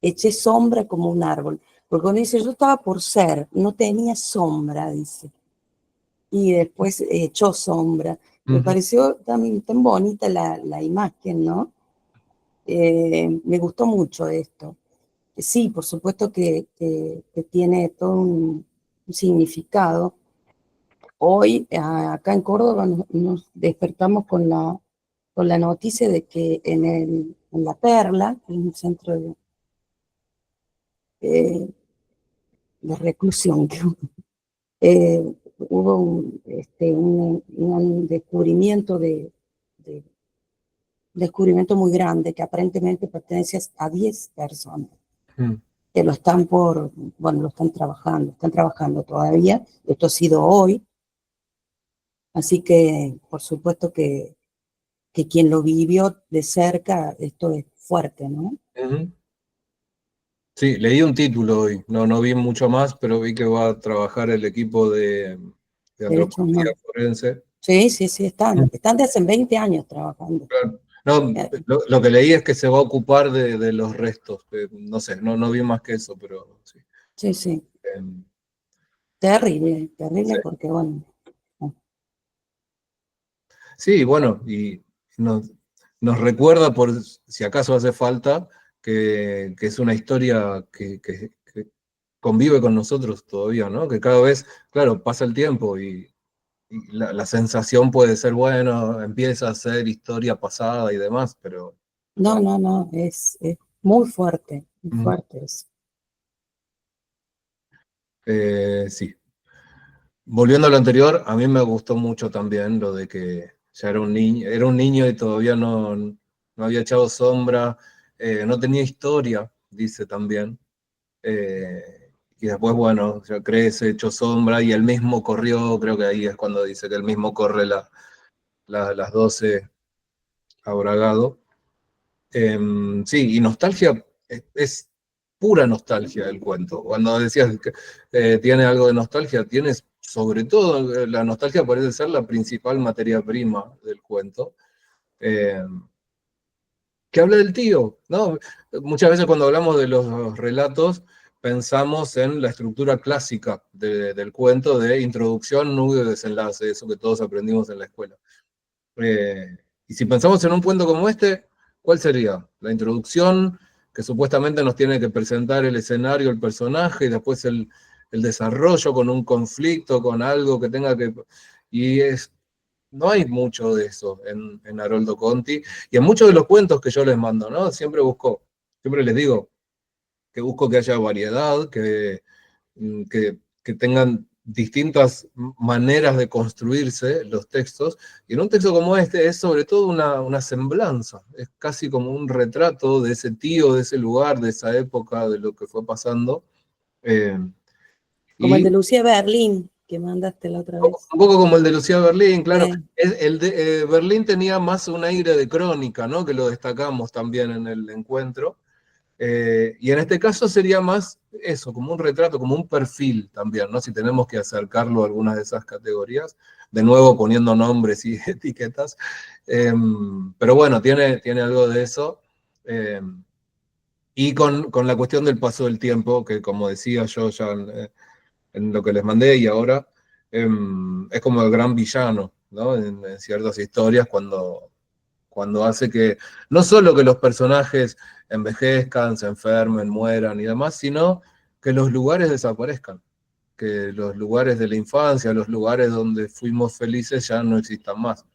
eché sombra como un árbol. Porque cuando dice, yo estaba por ser, no tenía sombra, dice. Y después echó sombra. Me pareció tan bonita la imagen, ¿no? Me gustó mucho esto. Sí, por supuesto que tiene todo un significado. Hoy, acá en Córdoba, nos despertamos con la noticia de que en La Perla, en un centro de reclusión, hubo un descubrimiento muy grande que aparentemente pertenece a 10 personas que lo están están trabajando todavía. Esto ha sido hoy, así que por supuesto que quien lo vivió de cerca, esto es fuerte, ¿no? Uh-huh. Sí, leí un título hoy, no vi mucho más, pero vi que va a trabajar el equipo de antropología forense. Sí, están de hace 20 años trabajando. Claro. No, lo que leí es que se va a ocupar de los restos. No sé, no vi más que eso, pero sí. Sí. Terrible Sí. porque bueno. Sí, bueno, y nos recuerda, por si acaso hace falta, que es una historia que convive con nosotros todavía, ¿no? Que cada vez, claro, pasa el tiempo y la sensación puede ser, bueno, empieza a ser historia pasada y demás, pero... No, es muy fuerte eso. Sí. Volviendo a lo anterior, a mí me gustó mucho también lo de que ya era un niño y todavía no había echado sombra, no tenía historia, dice también. Y después, bueno, ya crece, echó sombra y él mismo corrió, creo que ahí es cuando dice que él mismo corre las 12 a Bragado. Sí, y nostalgia es pura nostalgia el cuento. Cuando decías que tiene algo de nostalgia, tienes sobre todo, la nostalgia parece ser la principal materia prima del cuento. Que habla del tío, ¿no? Muchas veces cuando hablamos de los relatos, pensamos en la estructura clásica del cuento de introducción, nudo y desenlace, eso que todos aprendimos en la escuela. Y si pensamos en un cuento como este, ¿cuál sería? La introducción, que supuestamente nos tiene que presentar el escenario, el personaje, y después el desarrollo con un conflicto, con algo que tenga que... Y no hay mucho de eso en Haroldo Conti, y en muchos de los cuentos que yo les mando, ¿no? Siempre les digo que busco que haya variedad, que que tengan distintas maneras de construirse los textos, y en un texto como este es sobre todo una semblanza, es casi como un retrato de ese tío, de ese lugar, de esa época, de lo que fue pasando. Como el de Y Lucía Berlín, que mandaste la otra vez. un poco como el de Lucía Berlín, claro. Sí. El de Berlín tenía más un aire de crónica, ¿no? Que lo destacamos también en el encuentro. Y en este caso sería más eso, como un retrato, como un perfil también, ¿no? Si tenemos que acercarlo a algunas de esas categorías, de nuevo poniendo nombres y etiquetas. Pero bueno, tiene algo de eso. Y con la cuestión del paso del tiempo, que como decía yo ya en lo que les mandé y ahora, es como el gran villano, ¿no? En ciertas historias cuando hace que no solo que los personajes envejezcan, se enfermen, mueran y demás, sino que los lugares desaparezcan, que los lugares de la infancia, los lugares donde fuimos felices ya no existan más.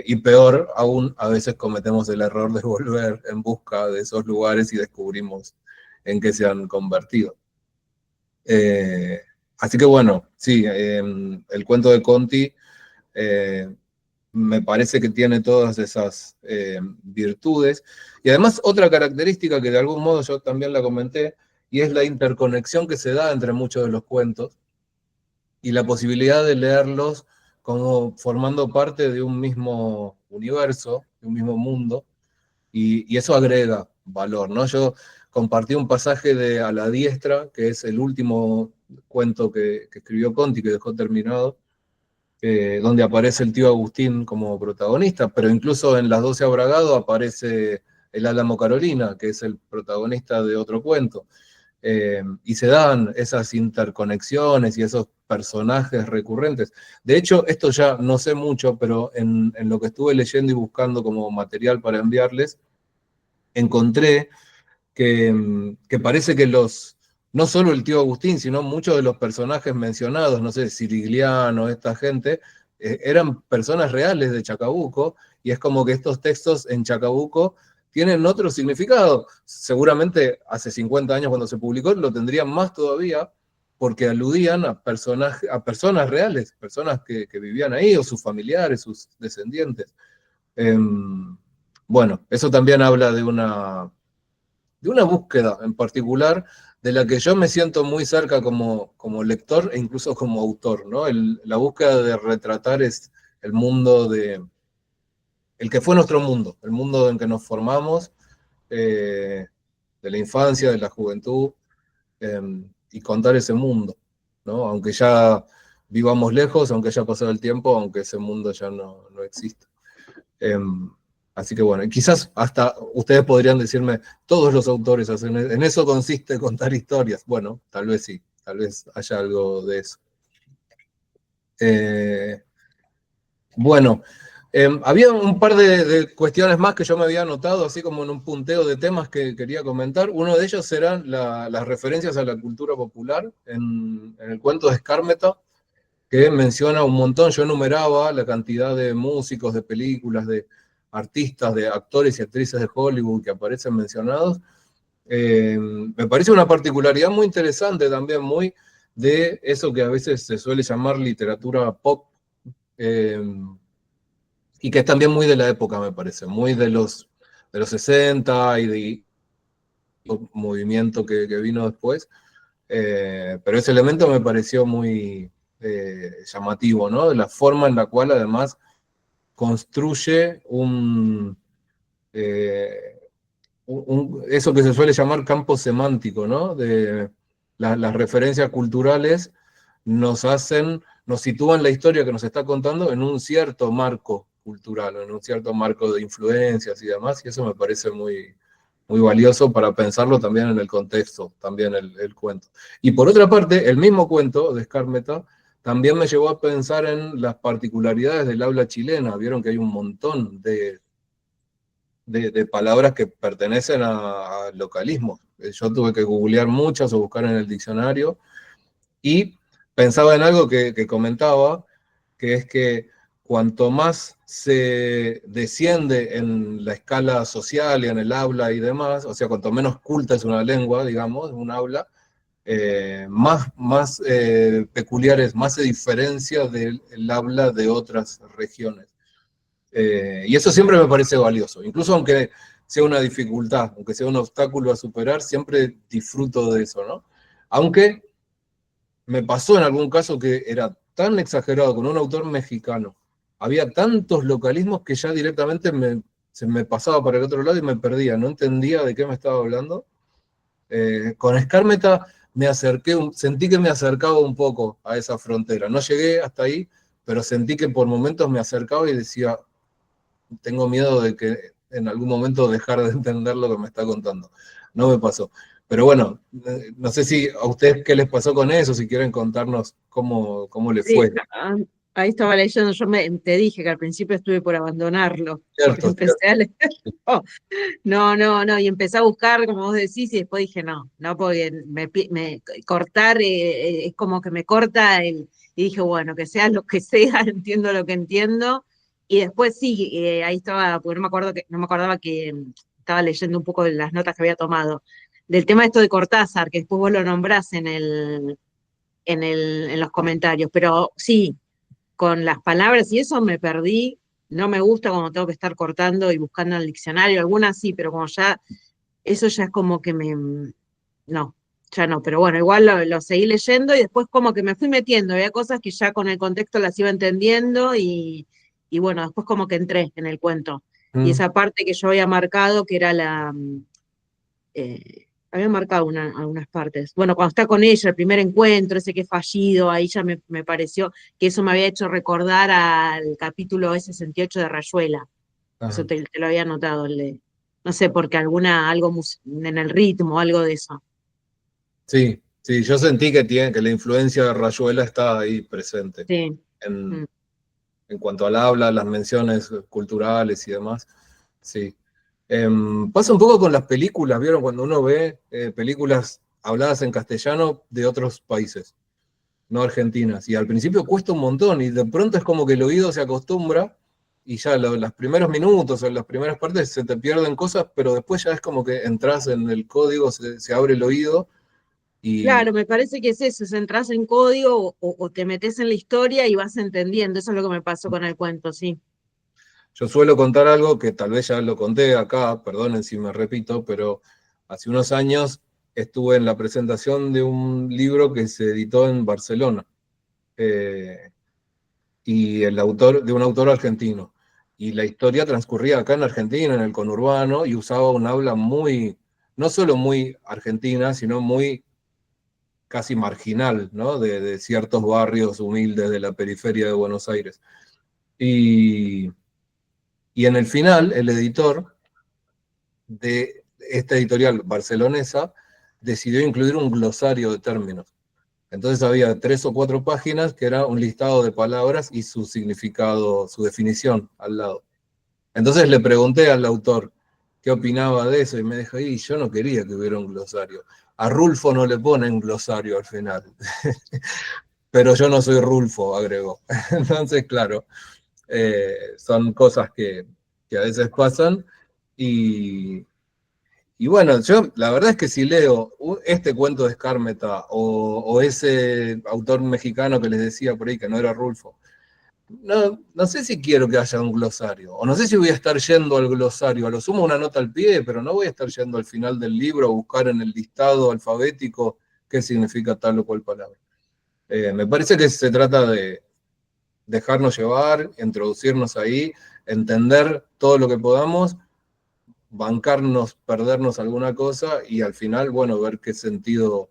Y peor aún, a veces cometemos el error de volver en busca de esos lugares y descubrimos en qué se han convertido. Así que bueno, sí, el cuento de Conti me parece que tiene todas esas virtudes. Y además otra característica que de algún modo yo también la comenté, y es la interconexión que se da entre muchos de los cuentos y la posibilidad de leerlos como formando parte de un mismo universo, de un mismo mundo, y eso agrega valor, ¿no? Yo compartí un pasaje de A la Diestra, que es el último cuento que escribió Conti, que dejó terminado, donde aparece el tío Agustín como protagonista, pero incluso en Las 12 Abragado aparece el Álamo Carolina, que es el protagonista de otro cuento. Y se dan esas interconexiones y esos personajes recurrentes. De hecho, esto ya no sé mucho, pero en lo que estuve leyendo y buscando como material para enviarles, encontré que parece que no solo el tío Agustín, sino muchos de los personajes mencionados, no sé, Cirigliano, esta gente, eran personas reales de Chacabuco, y es como que estos textos en Chacabuco tienen otro significado. Seguramente hace 50 años cuando se publicó lo tendrían más todavía, porque aludían a personas reales, personas que vivían ahí, o sus familiares, sus descendientes. Bueno, eso también habla de una búsqueda en particular de la que yo me siento muy cerca como lector e incluso como autor, ¿no? La búsqueda de retratar es el mundo el que fue nuestro mundo, el mundo en que nos formamos, de la infancia, de la juventud, y contar ese mundo, ¿no? Aunque ya vivamos lejos, aunque haya pasado el tiempo, aunque ese mundo ya no exista. Así que bueno, quizás hasta ustedes podrían decirme, todos los autores hacen, en eso consiste contar historias. Bueno, tal vez sí, tal vez haya algo de eso. Bueno, había un par de cuestiones más que yo me había anotado, así como en un punteo de temas que quería comentar. Uno de ellos eran las referencias a la cultura popular en el cuento de Skármeta, que menciona un montón. Yo enumeraba la cantidad de músicos, de películas, de artistas, de actores y actrices de Hollywood que aparecen mencionados. Me parece una particularidad muy interesante también, muy de eso que a veces se suele llamar literatura pop, y que es también muy de la época, me parece, muy de los 60 y de movimiento que vino después. Pero ese elemento me pareció muy llamativo, ¿no? De la forma en la cual además construye eso que se suele llamar campo semántico, ¿no? De las referencias culturales nos sitúan la historia que nos está contando en un cierto marco cultural, en un cierto marco de influencias y demás, y eso me parece muy, muy valioso para pensarlo también en el contexto, también el cuento. Y por otra parte, el mismo cuento de Skármeta también me llevó a pensar en las particularidades del habla chilena. Vieron que hay un montón de palabras que pertenecen a localismos. Yo tuve que googlear muchas o buscar en el diccionario, y pensaba en algo que comentaba, que es que cuanto más se desciende en la escala social y en el habla y demás, o sea, cuanto menos culta es una lengua, digamos, un habla, más peculiares, más se diferencia del habla de otras regiones. Y eso siempre me parece valioso, incluso aunque sea una dificultad, aunque sea un obstáculo a superar, siempre disfruto de eso, ¿no? Aunque me pasó en algún caso que era tan exagerado con un autor mexicano, había tantos localismos que ya directamente se me pasaba para el otro lado y me perdía, no entendía de qué me estaba hablando. Con Skármeta me acerqué, sentí que me acercaba un poco a esa frontera. No llegué hasta ahí, pero sentí que por momentos me acercaba y decía, tengo miedo de que en algún momento dejar de entender lo que me está contando. No me pasó. Pero bueno, no sé si a ustedes qué les pasó con eso, si quieren contarnos cómo les Sí, fue. ahí estaba leyendo, te dije que al principio estuve por abandonarlo, porque Cierto, empecé a leer. No, y empecé a buscar, como vos decís, y después dije, no, porque cortar es como que me corta y dije, bueno, que sea lo que sea, entiendo lo que entiendo. Y después sí, ahí estaba, porque no me acordaba que estaba leyendo un poco de las notas que había tomado, del tema esto de Cortázar, que después vos lo nombrás en los comentarios, pero sí, con las palabras y eso me perdí, no me gusta cuando tengo que estar cortando y buscando en el diccionario, algunas sí, pero como ya, eso ya es como que no, ya no, pero bueno, igual lo seguí leyendo y después como que me fui metiendo, había cosas que ya con el contexto las iba entendiendo y bueno, después como que entré en el cuento. Y esa parte que yo había marcado, que era había marcado algunas partes. Bueno, cuando está con ella, el primer encuentro, ese que es fallido, ahí ya me pareció que eso me había hecho recordar al capítulo 68 de Rayuela. Ajá. Eso te lo había notado, no sé, porque algo en el ritmo, algo de eso. Sí, yo sentí que la influencia de Rayuela está ahí presente. Sí. En cuanto al habla, las menciones culturales y demás. Sí. Pasa un poco con las películas, ¿vieron? Cuando uno ve películas habladas en castellano de otros países, no argentinas. Y al principio cuesta un montón y de pronto es como que el oído se acostumbra y ya los primeros minutos o las primeras partes se te pierden cosas, pero después ya es como que entras en el código, se abre el oído y Claro, me parece que es eso, es entras en código o te metes en la historia y vas entendiendo. Eso es lo que me pasó con el cuento, sí. yo suelo contar algo que tal vez ya lo conté acá, perdonen si me repito, pero hace unos años estuve en la presentación de un libro que se editó en Barcelona, y el autor, de un autor argentino. Y la historia transcurría acá en Argentina, en el conurbano, y usaba un habla muy, no solo muy argentina, sino muy casi marginal, ¿no? De ciertos barrios humildes de la periferia de Buenos Aires. Y en el final, el editor de esta editorial barcelonesa decidió incluir un glosario de términos. Entonces había 3 o 4 páginas que era un listado de palabras y su significado, su definición al lado. Entonces le pregunté al autor qué opinaba de eso y me dijo, y yo no quería que hubiera un glosario. A Rulfo no le ponen glosario al final. Pero yo no soy Rulfo, agregó. Entonces, claro, son cosas que a veces pasan y bueno, yo la verdad es que si leo este cuento de Skármeta o ese autor mexicano que les decía por ahí que no era Rulfo, no sé si quiero que haya un glosario, o no sé si voy a estar yendo al glosario, a lo sumo una nota al pie, pero no voy a estar yendo al final del libro a buscar en el listado alfabético qué significa tal o cual palabra. Me parece que se trata de dejarnos llevar, introducirnos ahí, entender todo lo que podamos, bancarnos, perdernos alguna cosa y al final, bueno, ver qué sentido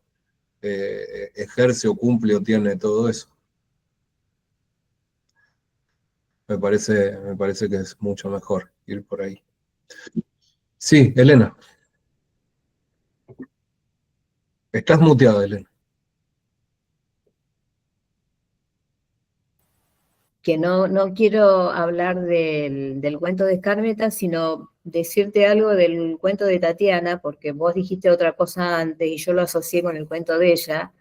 ejerce o cumple o tiene todo eso. Me parece que es mucho mejor ir por ahí. Sí, Elena. Estás muteada, Elena. Que no quiero hablar del cuento de Skármeta, sino decirte algo del cuento de Tatiana, porque vos dijiste otra cosa antes y yo lo asocié con el cuento de ella,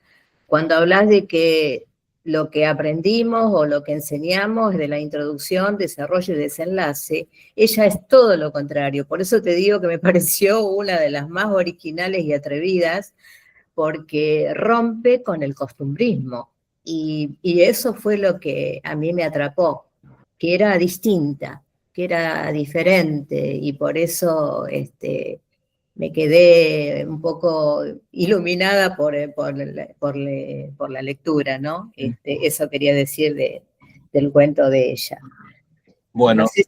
cuando hablas de que lo que aprendimos o lo que enseñamos de la introducción, desarrollo y desenlace, ella es todo lo contrario. Por eso te digo que me pareció una de las más originales y atrevidas, porque rompe con el costumbrismo. Y eso fue lo que a mí me atrapó, que era distinta, que era diferente, y por eso me quedé un poco iluminada por la lectura, ¿no? Eso quería decir del cuento de ella. Bueno, No sé,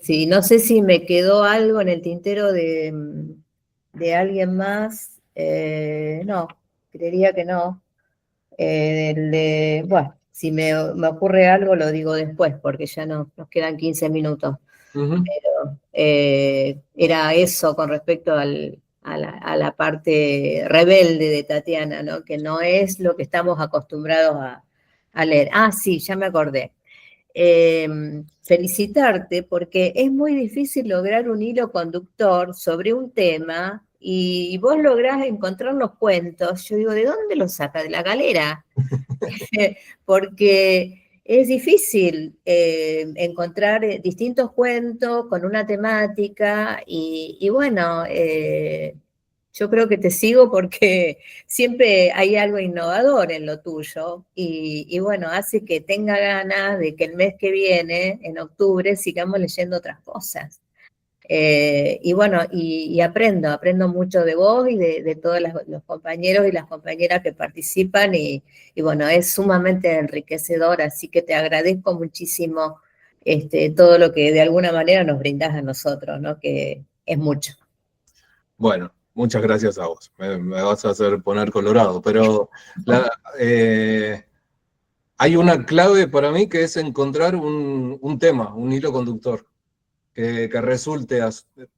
sí, no sé si me quedó algo en el tintero de alguien más. No, creería que no. Bueno, si me ocurre algo lo digo después, porque ya nos quedan 15 minutos. Era eso con respecto a la parte rebelde de Tatiana, ¿no? Que no es lo que estamos acostumbrados a leer. Ah, sí, ya me acordé. Felicitarte porque es muy difícil lograr un hilo conductor sobre un tema y vos lográs encontrar los cuentos. Yo digo, ¿de dónde los saca? ¿De la galera? Porque es difícil encontrar distintos cuentos con una temática y bueno, yo creo que te sigo porque siempre hay algo innovador en lo tuyo y bueno, hace que tenga ganas de que el mes que viene, en octubre, sigamos leyendo otras cosas. Y bueno, y aprendo mucho de vos y de todos los compañeros y las compañeras que participan y bueno, es sumamente enriquecedor, así que te agradezco muchísimo todo lo que de alguna manera nos brindás a nosotros, ¿no? Que es mucho. bueno, muchas gracias a vos. Me vas a hacer poner colorado, pero hay una clave para mí que es encontrar un tema, un hilo conductor, que resulte,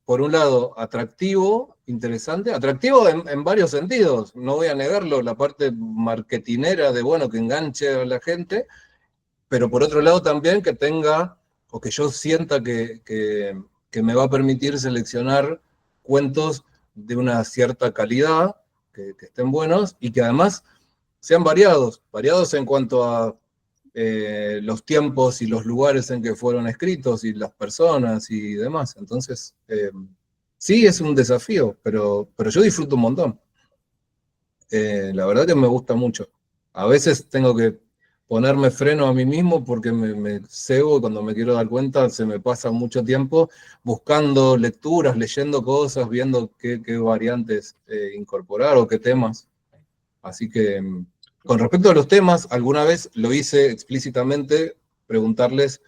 por un lado, atractivo, interesante, atractivo en varios sentidos. No voy a negarlo, la parte marketinera de, bueno, que enganche a la gente, pero por otro lado también que tenga, o que yo sienta que me va a permitir seleccionar cuentos de una cierta calidad, que estén buenos y que además sean variados en cuanto a los tiempos y los lugares en que fueron escritos y las personas y demás. Entonces, sí es un desafío, pero yo disfruto un montón. La verdad que me gusta mucho. A veces tengo que ponerme freno a mí mismo porque me cebo y cuando me quiero dar cuenta se me pasa mucho tiempo buscando lecturas, leyendo cosas, viendo qué variantes incorporar o qué temas. Así que, con respecto a los temas, alguna vez lo hice explícitamente, preguntarles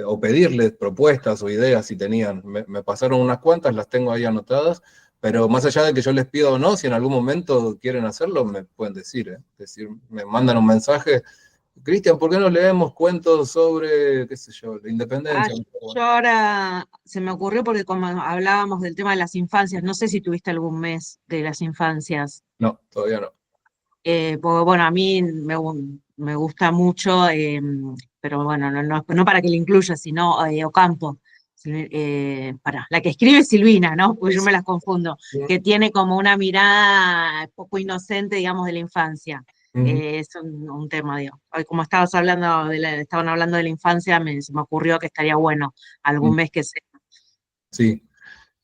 o pedirles propuestas o ideas si tenían. Me pasaron unas cuantas, las tengo ahí anotadas, pero más allá de que yo les pida o no, si en algún momento quieren hacerlo, me pueden decir, ¿eh? Es decir, me mandan un mensaje, Cristian, ¿por qué no leemos cuentos sobre, qué sé yo, la independencia? Yo ahora se me ocurrió porque como hablábamos del tema de las infancias, no sé si tuviste algún mes de las infancias. No, todavía no. Porque bueno, a mí me gusta mucho, pero bueno, no para que le incluya, sino Ocampo. La que escribe Silvina, ¿no? Porque yo me las confundo, que tiene como una mirada poco inocente, digamos, de la infancia. Es un tema, digo. Hoy, como estaban hablando de la infancia, se me ocurrió que estaría bueno algún mes que sea. Sí.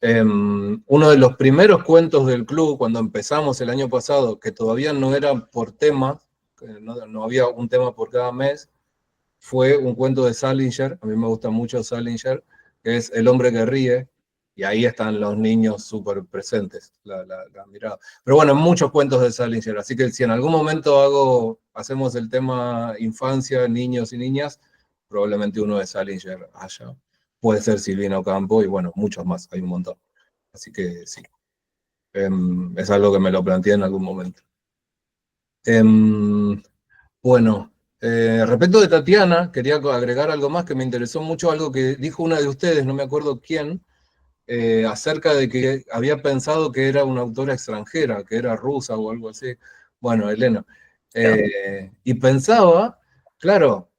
Uno de los primeros cuentos del club, cuando empezamos el año pasado, que todavía no era por tema, no había un tema por cada mes, fue un cuento de Salinger. A mí me gusta mucho Salinger, que es El hombre que ríe, y ahí están los niños súper presentes, la mirada. Pero bueno, muchos cuentos de Salinger, así que si en algún momento hacemos el tema infancia, niños y niñas, probablemente uno de Salinger haya. Puede ser Silvina Ocampo y bueno, muchos más, hay un montón. Así que sí, es algo que me lo planteé en algún momento. Bueno, respecto de Tatiana, quería agregar algo más que me interesó mucho, algo que dijo una de ustedes, no me acuerdo quién, acerca de que había pensado que era una autora extranjera, que era rusa o algo así. Bueno, Elena. Y pensaba, claro,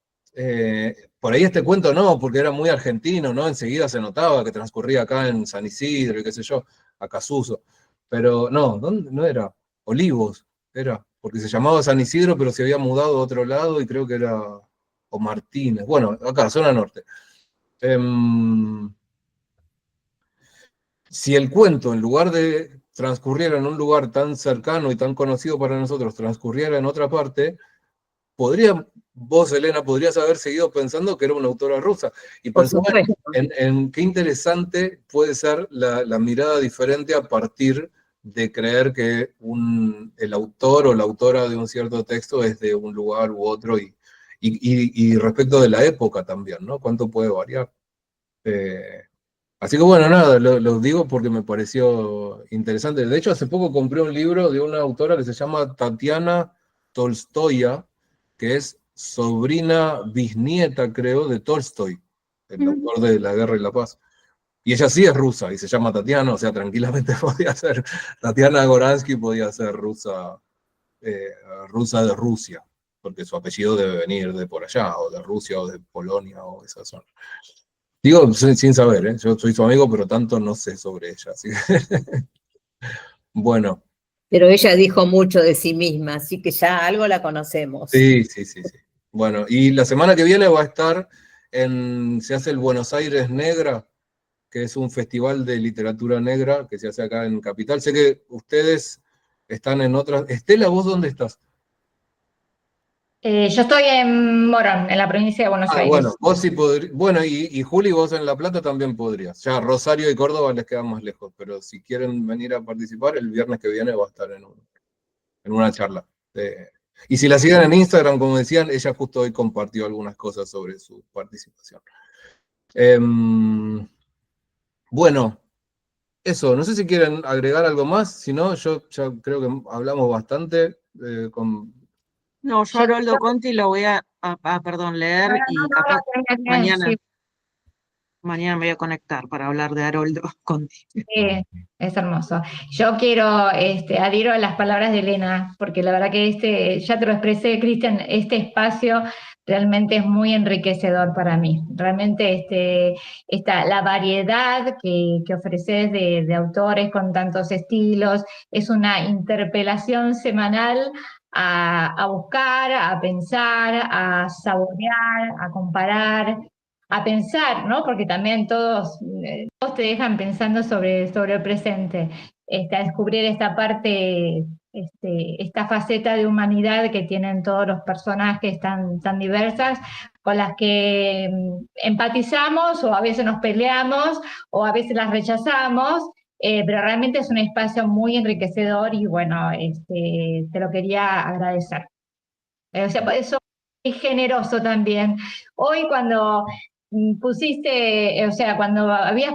por ahí este cuento no, porque era muy argentino, ¿no? Enseguida se notaba que transcurría acá en San Isidro y qué sé yo, Acasuso. Pero no, ¿dónde? No era, Olivos, era, porque se llamaba San Isidro, pero se había mudado a otro lado y creo que era, o Martínez, bueno, acá, zona norte. Si el cuento, en lugar de transcurriera en un lugar tan cercano y tan conocido para nosotros, transcurriera en otra parte, vos, Elena, podrías haber seguido pensando que era una autora rusa. Y Por pensaba supuesto. en qué interesante puede ser la mirada diferente a partir de creer que el autor o la autora de un cierto texto es de un lugar u otro, y respecto de la época también, ¿no? ¿Cuánto puede variar? Así que bueno, nada, lo digo porque me pareció interesante. De hecho, hace poco compré un libro de una autora que se llama Tatiana Tolstoya, que es sobrina bisnieta, creo, de Tolstoy, el autor de La Guerra y la Paz. Y ella sí es rusa y se llama Tatiana, o sea, tranquilamente podía ser Tatiana Goransky, podía ser rusa, rusa de Rusia, porque su apellido debe venir de por allá, o de Rusia, o de Polonia, o esa zona. Digo, sin saber, ¿eh? Yo soy su amigo, pero tanto no sé sobre ella. Así que bueno. Pero ella dijo mucho de sí misma, así que ya algo la conocemos. Sí. Bueno, y la semana que viene va a estar se hace el Buenos Aires Negra, que es un festival de literatura negra que se hace acá en Capital. Sé que ustedes están en otras. Estela, ¿vos dónde estás? Yo estoy en Morón, en la provincia de Buenos Aires. Bueno, vos sí podrías. Bueno, y Juli, vos en La Plata también podrías. Ya Rosario y Córdoba les quedan más lejos, pero si quieren venir a participar, el viernes que viene va a estar en una charla. Y si la siguen en Instagram, como decían, ella justo hoy compartió algunas cosas sobre su participación. Bueno, eso, no sé si quieren agregar algo más, si no, yo ya creo que hablamos bastante. No, yo Haroldo Conti lo voy a leer y capaz mañana. Sí. Mañana me voy a conectar para hablar de Haroldo Conti. Sí, es hermoso. Yo quiero, adhiero a las palabras de Elena, porque la verdad que ya te lo expresé, Cristian, este espacio realmente es muy enriquecedor para mí. Realmente la variedad que ofreces de autores con tantos estilos, es una interpelación semanal a buscar, a pensar, a saborear, a comparar, a pensar, ¿no? Porque también todos te dejan pensando sobre el presente, a descubrir esta parte, esta faceta de humanidad que tienen todos los personajes tan diversas, con las que empatizamos, o a veces nos peleamos, o a veces las rechazamos, pero realmente es un espacio muy enriquecedor y bueno, te lo quería agradecer. O sea, eso es generoso también. Hoy cuando pusiste, o sea, cuando habías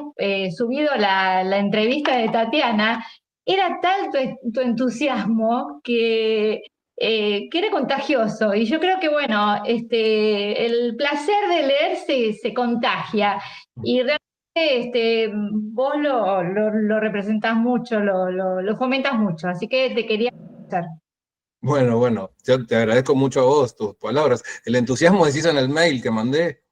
subido la entrevista de Tatiana, era tal tu entusiasmo que era contagioso. Y yo creo que, bueno, el placer de leer se contagia. Y realmente vos lo representás mucho, lo fomentas mucho. Así que te quería agradecer. Bueno, yo te agradezco mucho a vos tus palabras. El entusiasmo decís en el mail que mandé.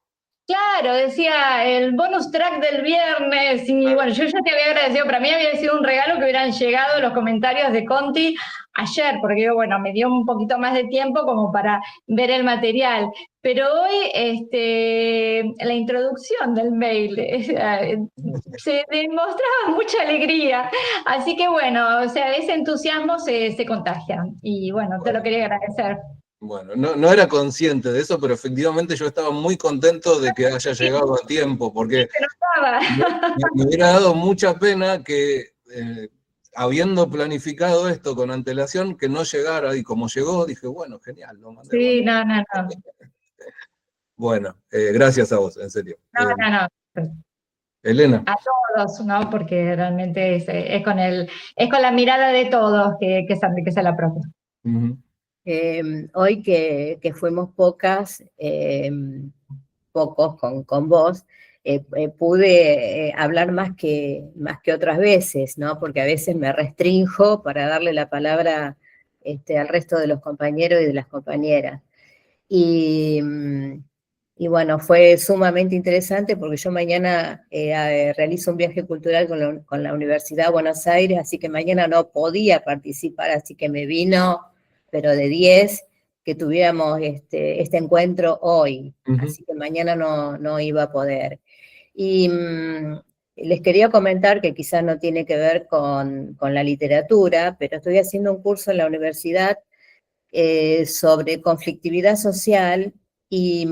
Claro, decía el bonus track del viernes y bueno, yo ya te había agradecido, para mí había sido un regalo que hubieran llegado los comentarios de Conti ayer, porque yo, bueno, me dio un poquito más de tiempo como para ver el material, pero hoy la introducción del mail se demostraba mucha alegría, así que bueno, o sea, ese entusiasmo se contagia y bueno, te lo quería agradecer. Bueno, no era consciente de eso, pero efectivamente yo estaba muy contento de que haya llegado a tiempo, porque me hubiera dado mucha pena que, habiendo planificado esto con antelación, que no llegara, y como llegó, dije, bueno, genial, lo mandé. Sí, no. Bueno, gracias a vos, en serio. No. Elena. A todos, ¿no? Porque realmente es con la mirada de todos que se enriquece la propia. Hoy que fuimos pocos con vos, pude hablar más que otras veces, ¿no? Porque a veces me restrinjo para darle la palabra al resto de los compañeros y de las compañeras. Y bueno, fue sumamente interesante porque yo mañana realizo un viaje cultural con la Universidad de Buenos Aires, así que mañana no podía participar, así que me vino, pero de 10, que tuviéramos este encuentro hoy, así que mañana no iba a poder. Y les quería comentar que quizás no tiene que ver con la literatura, pero estoy haciendo un curso en la universidad sobre conflictividad social y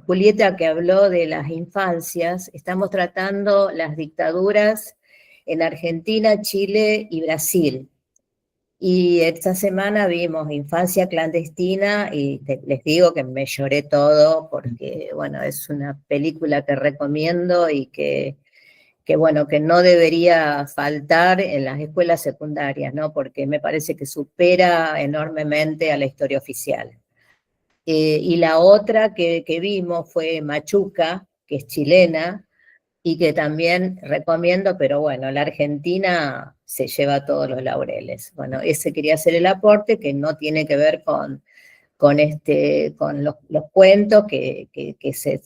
Julieta, que habló de las infancias, estamos tratando las dictaduras en Argentina, Chile y Brasil. Y esta semana vimos Infancia Clandestina y les digo que me lloré todo porque, bueno, es una película que recomiendo y que bueno, que no debería faltar en las escuelas secundarias, ¿no? Porque me parece que supera enormemente a la historia oficial. Y la otra que vimos fue Machuca, que es chilena, y que también recomiendo, pero bueno, la Argentina se lleva todos los laureles. Bueno, ese quería hacer el aporte, que no tiene que ver con los cuentos que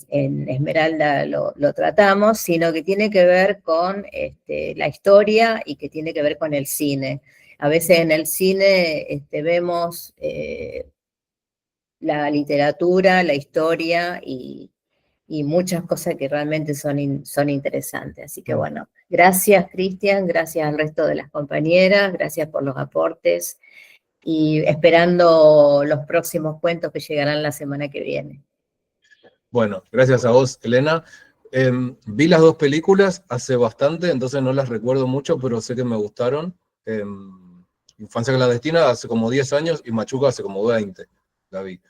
en Esmeralda lo tratamos, sino que tiene que ver con la historia y que tiene que ver con el cine. A veces en el cine vemos la literatura, la historia y muchas cosas que realmente son interesantes. Así que bueno, gracias Cristian, gracias al resto de las compañeras, gracias por los aportes y esperando los próximos cuentos que llegarán la semana que viene. Bueno, gracias a vos, Elena. Vi las dos películas hace bastante, entonces no las recuerdo mucho, pero sé que me gustaron. Infancia Clandestina hace como 10 años y Machuca hace como 20, la vi.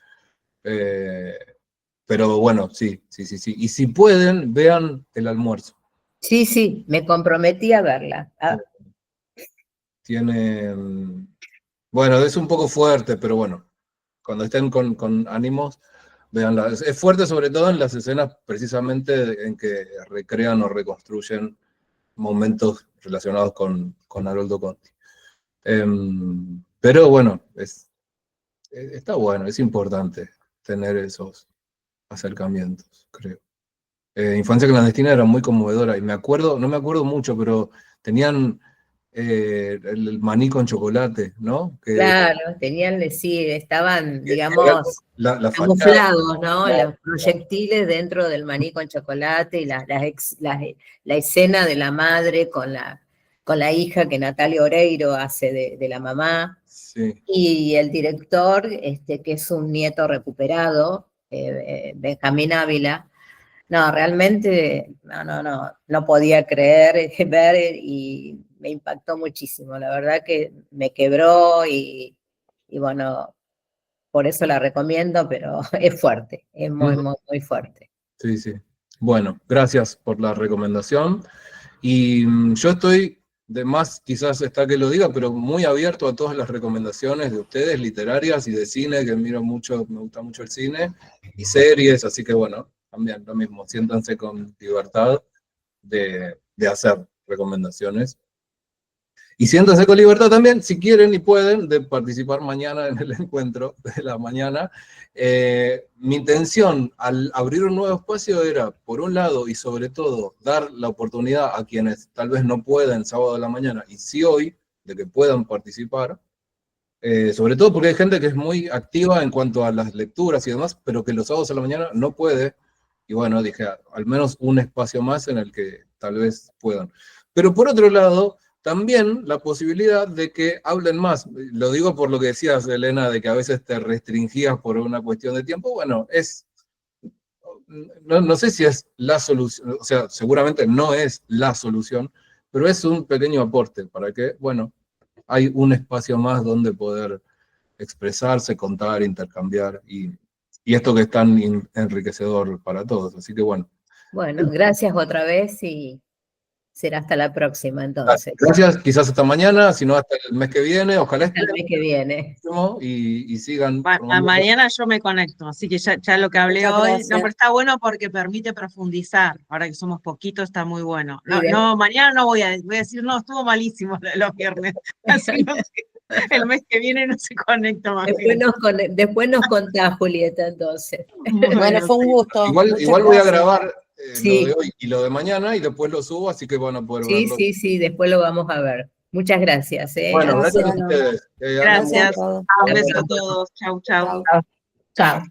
Pero bueno, sí. Y si pueden, vean El Almuerzo. Sí, me comprometí a verla. Tiene... Bueno, es un poco fuerte, pero bueno, cuando estén con ánimos, veanla. Es fuerte sobre todo en las escenas precisamente en que recrean o reconstruyen momentos relacionados con Haroldo Conti. Pero bueno, está bueno, es importante tener esos acercamientos, creo. Infancia Clandestina era muy conmovedora y no me acuerdo mucho, pero tenían el maní con chocolate, ¿no? Claro, estaban, digamos, la camuflados, ¿no? Claro. Los proyectiles dentro del maní con chocolate y la escena de la madre con la hija que Natalia Oreiro hace de la mamá. Sí. Y el director, que es un nieto recuperado, Benjamín Ávila. No, realmente no podía creer, ver y me impactó muchísimo. La verdad que me quebró y bueno, por eso la recomiendo, pero es fuerte, es muy fuerte. Sí. Bueno, gracias por la recomendación. Y yo estoy, de más quizás está que lo diga, pero muy abierto a todas las recomendaciones de ustedes, literarias y de cine, que miro mucho, me gusta mucho el cine, y series, así que bueno, también lo mismo, siéntanse con libertad de hacer recomendaciones. Y siéntanse con libertad también, si quieren y pueden, de participar mañana en el encuentro de la mañana. Mi intención al abrir un nuevo espacio era, por un lado, y sobre todo, dar la oportunidad a quienes tal vez no pueden sábado de la mañana, y sí hoy, de que puedan participar, sobre todo porque hay gente que es muy activa en cuanto a las lecturas y demás, pero que los sábados a la mañana no puede, y bueno, dije, al menos un espacio más en el que tal vez puedan. Pero por otro lado, también la posibilidad de que hablen más. Lo digo por lo que decías, Elena, de que a veces te restringías por una cuestión de tiempo. Bueno, no sé si es la solución, o sea, seguramente no es la solución, pero es un pequeño aporte para que, bueno, hay un espacio más donde poder expresarse, contar, intercambiar, y esto que es tan enriquecedor para todos. Así que bueno. Bueno, gracias otra vez y será hasta la próxima entonces. Gracias, quizás hasta mañana, si no hasta el mes que viene, ojalá hasta el mes que viene. Y sigan. Mañana yo me conecto, así que ya lo que hablé Muchas hoy, gracias. no, pero está bueno porque permite profundizar, ahora que somos poquitos está muy bueno. Bien. No, mañana no voy a decir, no, estuvo malísimo los viernes, así el mes que viene no se conecta más. Después nos contás, Julieta, entonces. Bueno, fue un gusto. Igual voy a grabar Sí. lo de hoy y lo de mañana y después lo subo, así que van a poder verlo. Sí, después lo vamos a ver. Muchas gracias. Bueno, gracias a Gracias. ustedes. Gracias. a todos. Un beso a todos. Chau. Chao.